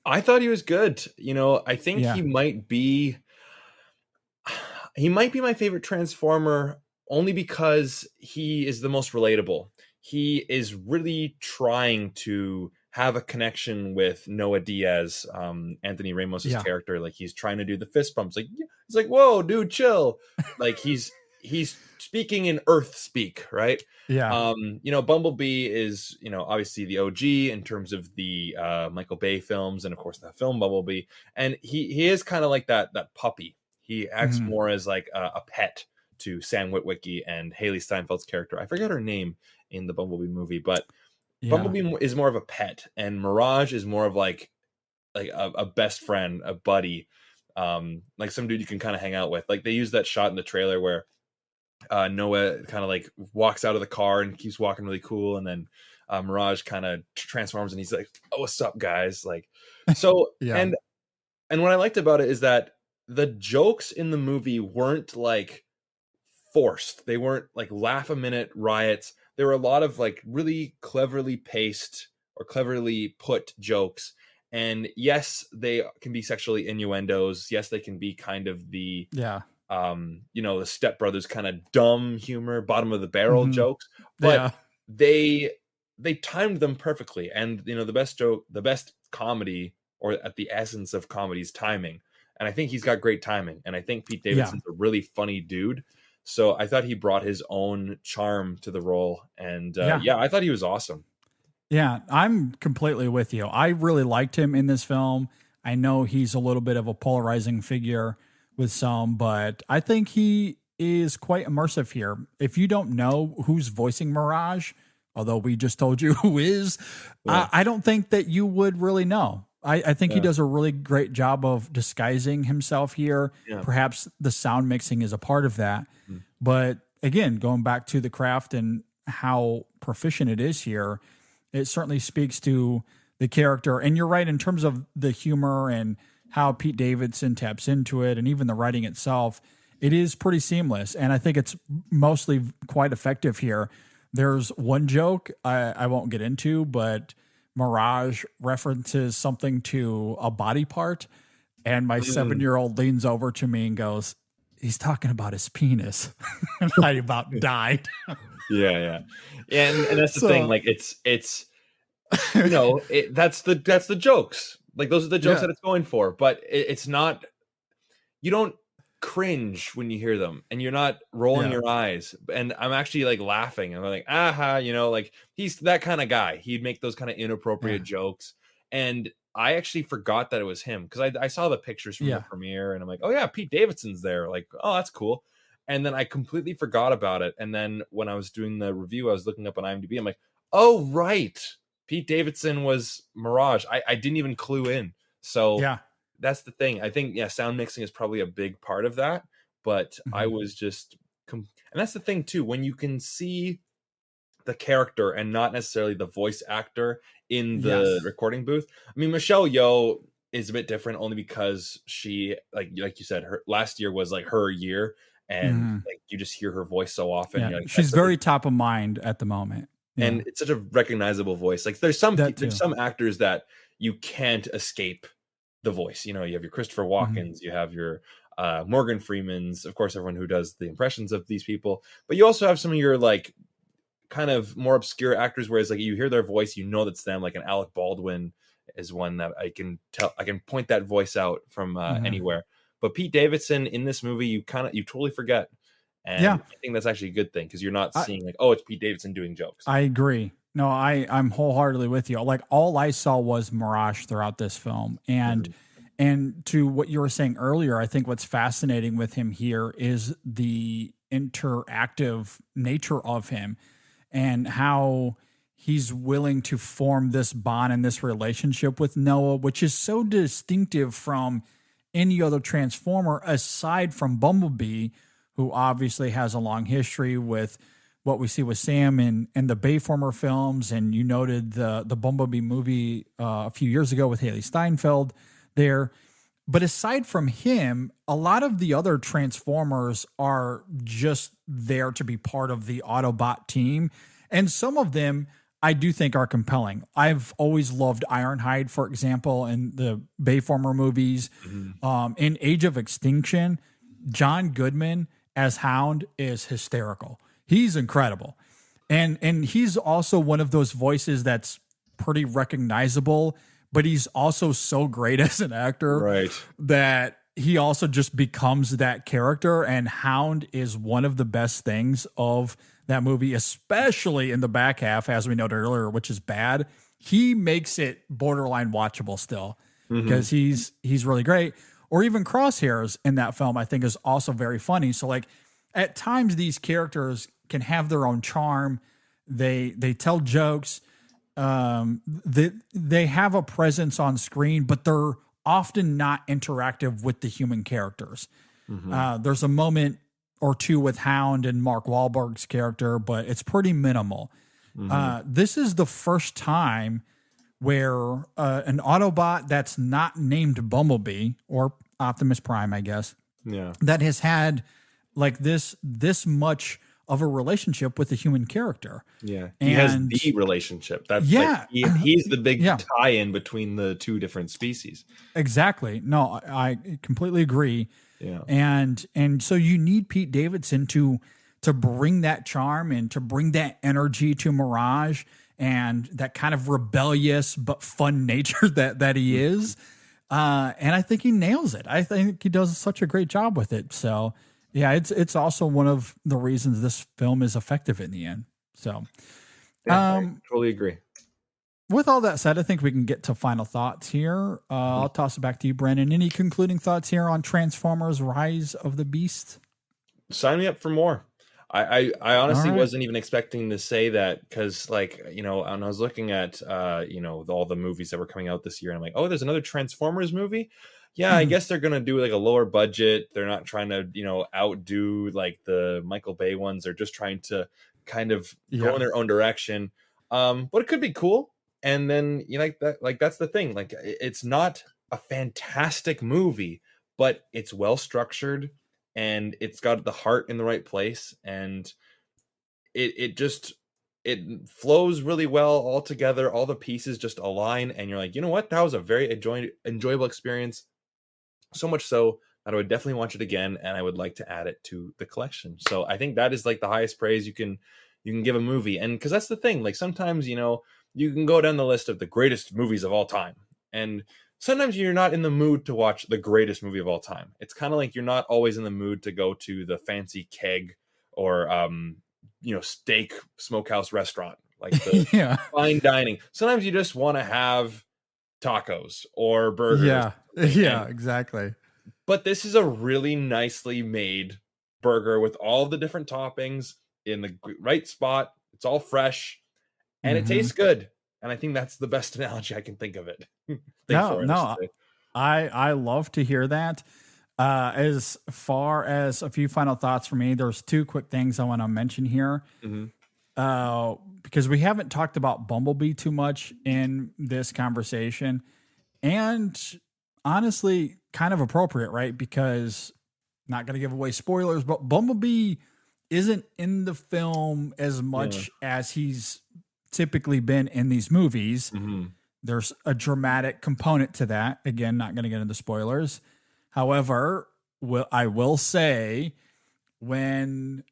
I thought he was good. I think he might be my favorite Transformer, only because he is the most relatable. He is really trying to have a connection with Noah Diaz, Anthony Ramos's character. Like he's trying to do the fist bumps. Like it's like, whoa, dude, chill. Like he's speaking in Earth speak, right? Yeah. Bumblebee is, obviously the OG in terms of the Michael Bay films, and of course the film Bumblebee. And he is kind of like that puppy. He acts more as like a pet to Sam Witwicky and Haley Steinfeld's character. I forget her name in the Bumblebee movie, but Bumblebee is more of a pet, and Mirage is more of like a best friend, a buddy, like some dude you can kind of hang out with. Like they use that shot in the trailer where Noah kind of like walks out of the car and keeps walking really cool, and then Mirage kind of transforms and he's like, "Oh, what's up, guys?" Like, so and what I liked about it is that the jokes in the movie weren't like forced. They weren't like laugh a minute riots. There were a lot of like really cleverly paced or cleverly put jokes. And yes, they can be sexually innuendos. Yes, they can be kind of the the Step Brothers kind of dumb humor, bottom of the barrel jokes. But they timed them perfectly. And the best comedy, or at the essence of comedy, is timing. And I think he's got great timing. And I think Pete Davidson's a really funny dude. So I thought he brought his own charm to the role. And I thought he was awesome. Yeah, I'm completely with you. I really liked him in this film. I know he's a little bit of a polarizing figure with some, but I think he is quite immersive here. If you don't know who's voicing Mirage, although we just told you who is, I don't think that you would really know. I think he does a really great job of disguising himself here. Yeah. Perhaps the sound mixing is a part of that. But again, going back to the craft and how proficient it is here, it certainly speaks to the character. And you're right, in terms of the humor and how Pete Davidson taps into it, and even the writing itself, it is pretty seamless. And I think it's mostly quite effective here. There's one joke I won't get into, but Mirage references something to a body part, and my 7-year-old leans over to me and goes, he's talking about his penis. And I about died. Yeah. And that's the So- thing. Like it's that's the jokes. Like those are the jokes Yeah. that it's going for. But it's not. You don't cringe when you hear them, and you're not rolling Yeah. your eyes. And I'm actually like laughing, and I'm like, aha, like he's that kind of guy. He'd make those kind of inappropriate jokes, and I actually forgot that it was him because I saw the pictures from the premiere, and I'm like, oh yeah, Pete Davidson's there. Like, oh, that's cool. And then I completely forgot about it. And then when I was doing the review, I was looking up on IMDb. I'm like, oh right, Pete Davidson was Mirage. I didn't even clue in. So Yeah. that's the thing. I think sound mixing is probably a big part of that. But I was just, and that's the thing too. When you can see the character and not necessarily the voice actor in the recording booth. I mean, Michelle Yeoh is a bit different only because she, like you said, her last year was like her year, and like you just hear her voice so often. Yeah. You're like, She's very top of mind at the moment. Yeah. And it's such a recognizable voice. Like there's some actors that you can't escape the voice. You have your Christopher Walkens, you have your Morgan Freemans, of course, everyone who does the impressions of these people. But you also have some of your like kind of more obscure actors, whereas like you hear their voice, that's them. Like an Alec Baldwin is one that I can point that voice out from anywhere. But Pete Davidson in this movie, you totally forget. And I think that's actually a good thing because you're not seeing like, oh, it's Pete Davidson doing jokes. I agree. No, I'm wholeheartedly with you. Like all I saw was Mirage throughout this film. And to what you were saying earlier, I think what's fascinating with him here is the interactive nature of him and how he's willing to form this bond and this relationship with Noah, which is so distinctive from any other Transformer aside from Bumblebee, who obviously has a long history with what we see with Sam in the Bayformer films. And you noted the Bumblebee movie a few years ago with Haley Steinfeld there. But aside from him, a lot of the other Transformers are just there to be part of the Autobot team. And some of them I do think are compelling. I've always loved Ironhide, for example, in the Bayformer movies. In Age of Extinction, John Goodman as Hound is hysterical. He's incredible. And he's also one of those voices that's pretty recognizable, but he's also so great as an actor that he also just becomes that character. And Hound is one of the best things of that movie, especially in the back half, as we noted earlier, which is bad. He makes it borderline watchable still because he's really great. Or even Crosshairs in that film, I think, is also very funny. So like at times these characters can have their own charm. They tell jokes. They have a presence on screen, but they're often not interactive with the human characters. There's a moment or two with Hound and Mark Wahlberg's character, but it's pretty minimal. This is the first time where an Autobot that's not named Bumblebee or Optimus Prime, I guess, that has had like this much of a relationship with a human character. Yeah. He has the relationship. That's like, he's the big tie-in between the two different species. Exactly. No, I completely agree. Yeah. And so you need Pete Davidson to bring that charm and to bring that energy to Mirage and that kind of rebellious but fun nature that he is. And I think he nails it. I think he does such a great job with it. So yeah, it's also one of the reasons this film is effective in the end. So I totally agree. With all that said, I think we can get to final thoughts here. I'll toss it back to you, Brandon. Any concluding thoughts here on Transformers: Rise of the Beast? Sign me up for more. I honestly wasn't even expecting to say that because, like, when I was looking at, all the movies that were coming out this year, and I'm like, oh, there's another Transformers movie. Yeah, I guess they're going to do like a lower budget. They're not trying to, outdo like the Michael Bay ones. They're just trying to kind of go in their own direction. But it could be cool. And then that's the thing. Like, it's not a fantastic movie, but it's well structured and it's got the heart in the right place. And it flows really well all together. All the pieces just align. And you're like, you know what? That was a very enjoyable experience. So much so that I would definitely watch it again, and I would like to add it to the collection. So I think that is like the highest praise you can give a movie. And because that's the thing, like sometimes, you know, you can go down the list of the greatest movies of all time, and sometimes you're not in the mood to watch the greatest movie of all time. It's kind of like you're not always in the mood to go to the fancy keg or you know, steak smokehouse restaurant, like the Yeah. fine dining. Sometimes you just want to have tacos or burgers. Yeah. Yeah, exactly. But this is a really nicely made burger with all the different toppings in the right spot. It's all fresh and it tastes good. And I think that's the best analogy I can think of it. I love to hear that. As far as a few final thoughts for me, there's two quick things I want to mention here. Because we haven't talked about Bumblebee too much in this conversation. And honestly, kind of appropriate, right? Because not going to give away spoilers, but Bumblebee isn't in the film as much as he's typically been in these movies. There's a dramatic component to that. Again, not going to get into spoilers. However, I will say when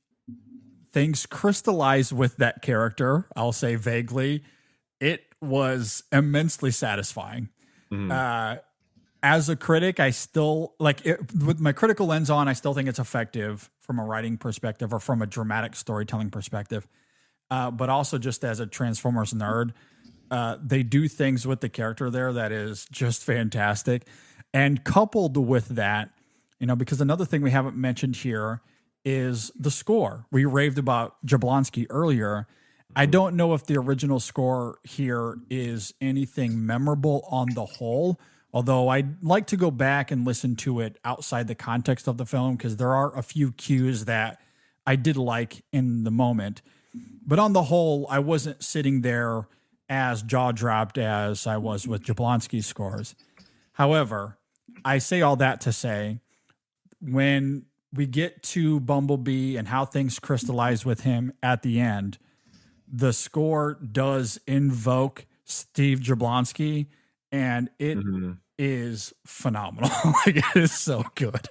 things crystallize with that character, I'll say vaguely, it was immensely satisfying. As a critic, I still like it with my critical lens on. I still think it's effective from a writing perspective or from a dramatic storytelling perspective. But also just as a Transformers nerd, they do things with the character there that is just fantastic. And coupled with that, you know, because another thing we haven't mentioned here is the score. We raved about Jablonski earlier. I don't know if the original score here is anything memorable on the whole, although I'd like to go back and listen to it outside the context of the film because there are a few cues that I did like in the moment. But on the whole, I wasn't sitting there as jaw-dropped as I was with Jablonski's scores. However, I say all that to say, when we get to Bumblebee and how things crystallize with him at the end, the score does invoke Steve Jablonski, and it is phenomenal. Like, it is so good.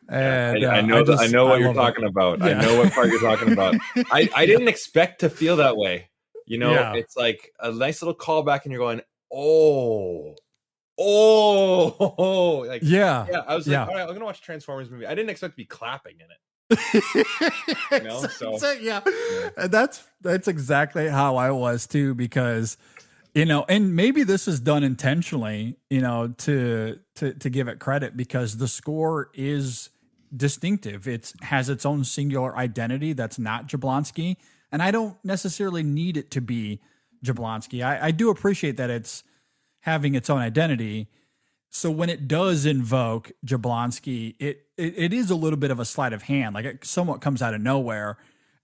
And I know what you're talking about. Yeah. I know what part you're talking about. I didn't expect to feel that way. You know, it's like a nice little callback, and you're going, oh, like I was like, all right, I'm gonna watch a Transformers movie. I didn't expect to be clapping in it. You know, And that's exactly how I was too, because you know, and maybe this is done intentionally, you know, to give it credit, because the score is distinctive. It has its own singular identity that's not Jablonski, and I don't necessarily need it to be Jablonski. I do appreciate that it's having its own identity. So when it does invoke Jablonski, it is a little bit of a sleight of hand. Like, it somewhat comes out of nowhere.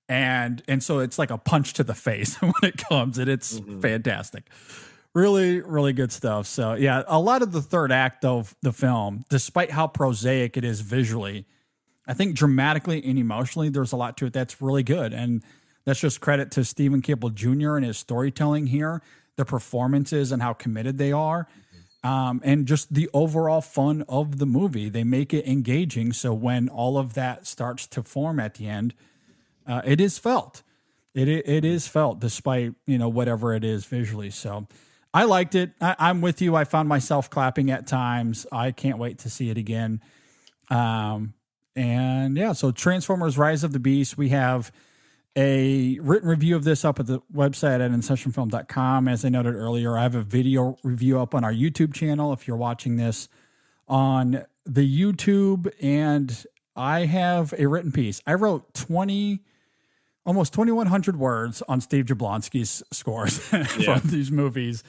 And so it's like a punch to the face when it comes, and it's fantastic. Really, really good stuff. So yeah, a lot of the third act of the film, despite how prosaic it is visually, I think dramatically and emotionally, there's a lot to it that's really good. And that's just credit to Stephen Caple Jr. and his storytelling here, the performances and how committed they are. And just the overall fun of the movie. They make it engaging. So when all of that starts to form at the end, it is felt. It is felt despite, you know, whatever it is visually. So I liked it. I'm with you. I found myself clapping at times. I can't wait to see it again. And yeah, so Transformers Rise of the Beast, we have a written review of this up at the website at InSessionFilm.com. As I noted earlier, I have a video review up on our YouTube channel if you're watching this on the YouTube, and I have a written piece. I wrote almost 2,100 words on Steve Jablonski's scores from these movies.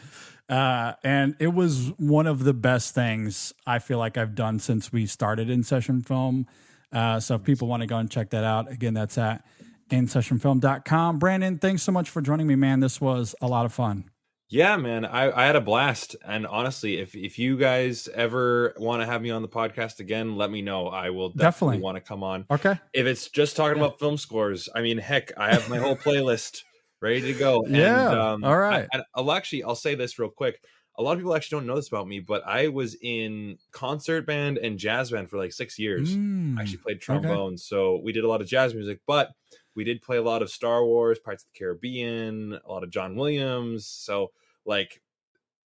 And it was one of the best things I feel like I've done since we started InSession Film. So if people want to go and check that out, again, that's at InSessionFilm.com. Brandon, thanks so much for joining me, man. This was a lot of fun. Yeah, man, I had a blast. And honestly, if you guys ever want to have me on the podcast again, let me know. I will definitely want to come on. Okay. If it's just talking about film scores, I mean, heck, I have my whole playlist ready to go. Yeah. And, all right. I'll say this real quick. a lot of people actually don't know this about me, but I was in concert band and jazz band for like 6 years. I actually played trombone, so we did a lot of jazz music, but we did play a lot of Star Wars, Pirates of the Caribbean, a lot of John Williams. So like,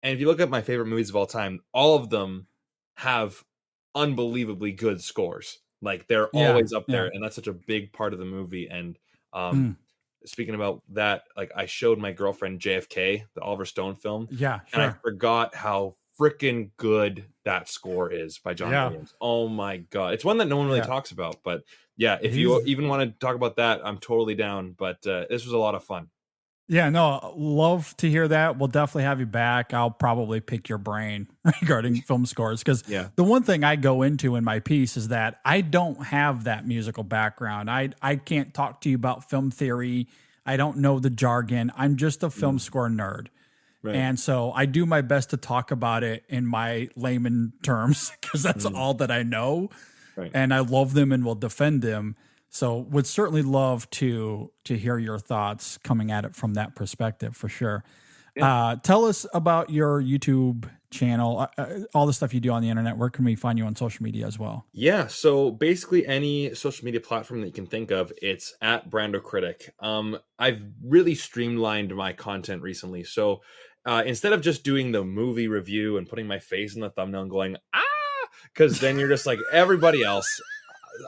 and if you look at my favorite movies of all time, all of them have unbelievably good scores. Like they're always up there, and that's such a big part of the movie. And speaking about that, like I showed my girlfriend JFK, the Oliver Stone film, and I forgot how freaking good that score is by John Williams. Oh my god, it's one that no one really talks about, but yeah, if you even want to talk about that, I'm totally down. But this was a lot of fun. Yeah, no, love to hear that. We'll definitely have you back. I'll probably pick your brain regarding film scores, because the one thing I go into in my piece is that I don't have that musical background. I can't talk to you about film theory. I don't know the jargon. I'm just a film score nerd. Right. And so I do my best to talk about it in my layman terms, because that's all that I know. Right. And I love them and will defend them. So would certainly love to hear your thoughts coming at it from that perspective, for sure. Yeah. Tell us about your YouTube channel, all the stuff you do on the internet. Where can we find you on social media as well? Yeah, so basically any social media platform that you can think of, it's at Brando Critic. I've really streamlined my content recently. So instead of just doing the movie review and putting my face in the thumbnail and going, because then you're just like everybody else,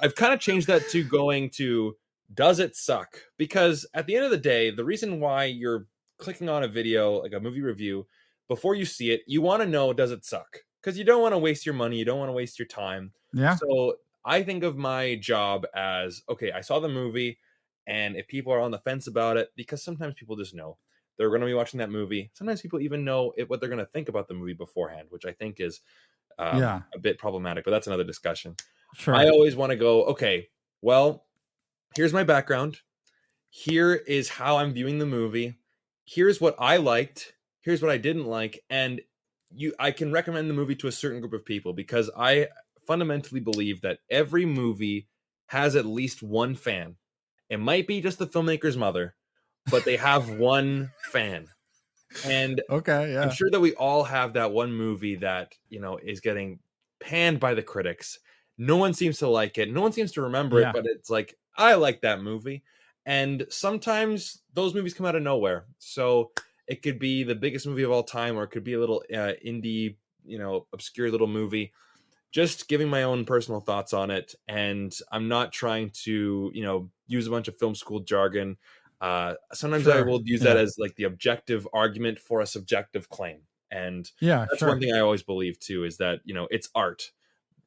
I've kind of changed that to going to, does it suck? Because at the end of the day, the reason why you're clicking on a video, like a movie review, before you see it, you want to know, does it suck? Because you don't want to waste your money. You don't want to waste your time. Yeah. So I think of my job as, okay, I saw the movie, and if people are on the fence about it, because sometimes people just know they're going to be watching that movie. Sometimes people even know what they're going to think about the movie beforehand, which I think is a bit problematic, but that's another discussion. Sure. I always want to go, okay, well, here's my background. Here is how I'm viewing the movie. Here's what I liked. Here's what I didn't like. And I can recommend the movie to a certain group of people, because I fundamentally believe that every movie has at least one fan. It might be just the filmmaker's mother, but they have one fan. And I'm sure that we all have that one movie that, is getting panned by the critics. No one seems to like it. No one seems to remember it, but it's like, I like that movie. And sometimes those movies come out of nowhere. So it could be the biggest movie of all time, or it could be a little indie, obscure little movie. Just giving my own personal thoughts on it. And I'm not trying to, use a bunch of film school jargon. Sometimes I will use that as like the objective argument for a subjective claim. And that's one thing I always believe too, is that, it's art.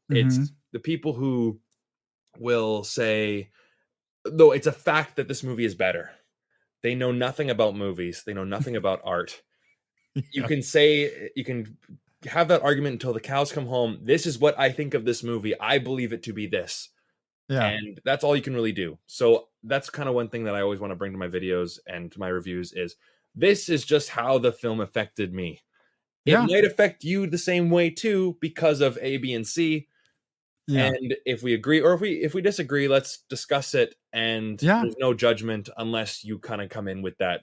It's the people who will say, though it's a fact that this movie is better. They know nothing about movies. They know nothing about art. You can have that argument until the cows come home. This is what I think of this movie. I believe it to be this. Yeah. And that's all you can really do. So that's kind of one thing that I always want to bring to my videos and to my reviews is, this is just how the film affected me. It might affect you the same way too, because of A, B, and C. Yeah. And if we agree, or if we disagree, let's discuss it. And there's no judgment unless you kind of come in with that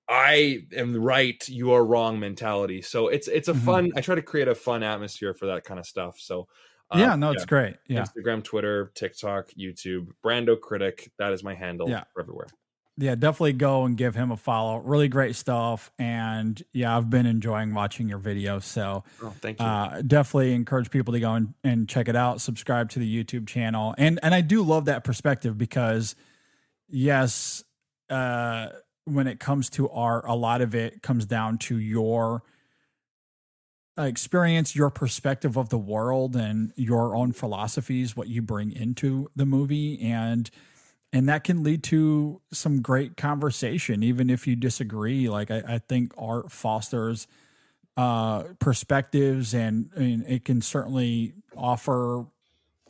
I am right, you are wrong mentality. So it's a fun, I try to create a fun atmosphere for that kind of stuff. So it's great. Yeah. Instagram, Twitter, TikTok, YouTube, Brando Critic. That is my handle everywhere. Yeah, definitely go and give him a follow. Really great stuff. And I've been enjoying watching your videos. So thank you. Definitely encourage people to go and check it out. Subscribe to the YouTube channel. And I do love that perspective, because when it comes to art, a lot of it comes down to your experience, your perspective of the world, and your own philosophies, what you bring into the movie. And that can lead to some great conversation, even if you disagree. Like I think art fosters perspectives, and it can certainly offer,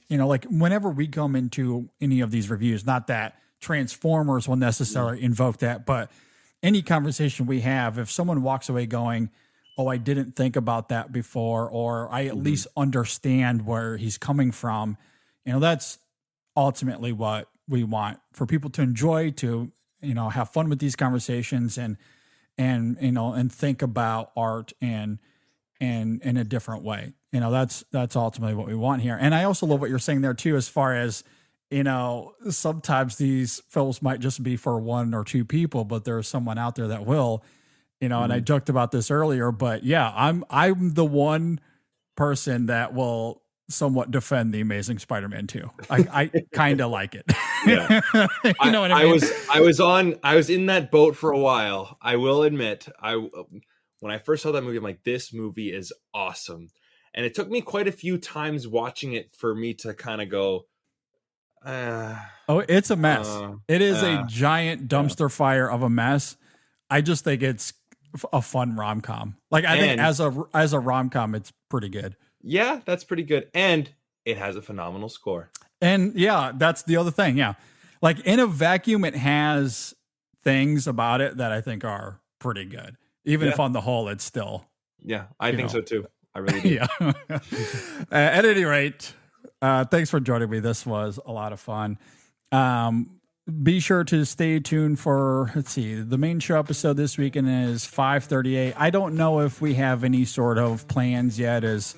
like whenever we come into any of these reviews, not that Transformers will necessarily invoke that, but any conversation we have, if someone walks away going, oh, I didn't think about that before, or I at least understand where he's coming from, that's ultimately what we want, for people to enjoy, to, have fun with these conversations. And and and think about art and in a different way. That's ultimately what we want here. And I also love what you're saying there too, as far as sometimes these films might just be for one or two people, but there's someone out there that will, and I joked about this earlier, but yeah, I'm the one person that will somewhat defend the Amazing Spider-Man 2. I kind of like it. Yeah. What I mean? I was in that boat for a while. I will admit, when I first saw that movie, I'm like, this movie is awesome. And it took me quite a few times watching it for me to kind of go, it's a mess. It is a giant dumpster fire of a mess. I just think it's a fun rom-com. Like, I think as a rom-com, it's pretty good. Yeah, that's pretty good. And it has a phenomenal score. And yeah, that's the other thing. Yeah. Like, in a vacuum, it has things about it that I think are pretty good. Even if on the whole, it's still. Yeah, I think so too. I really do. Yeah. At any rate, thanks for joining me. This was a lot of fun. Be sure to stay tuned for, the main show episode this weekend is 5:38. I don't know if we have any sort of plans yet as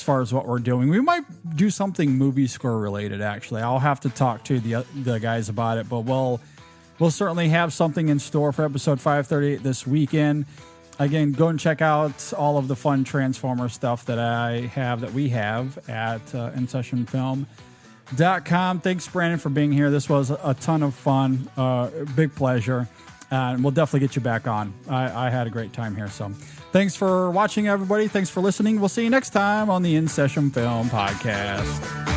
far as what we're doing. We might do something movie score related, actually. I'll have to talk to the guys about it, but we'll certainly have something in store for episode 538 this weekend. Again, go and check out all of the fun Transformer stuff that we have at InSessionFilm.com. Thanks, Brandon, for being here. This was a ton of fun. Big pleasure. And we'll definitely get you back on. I had a great time here. So thanks for watching, everybody. Thanks for listening. We'll see you next time on the InSession Film Podcast.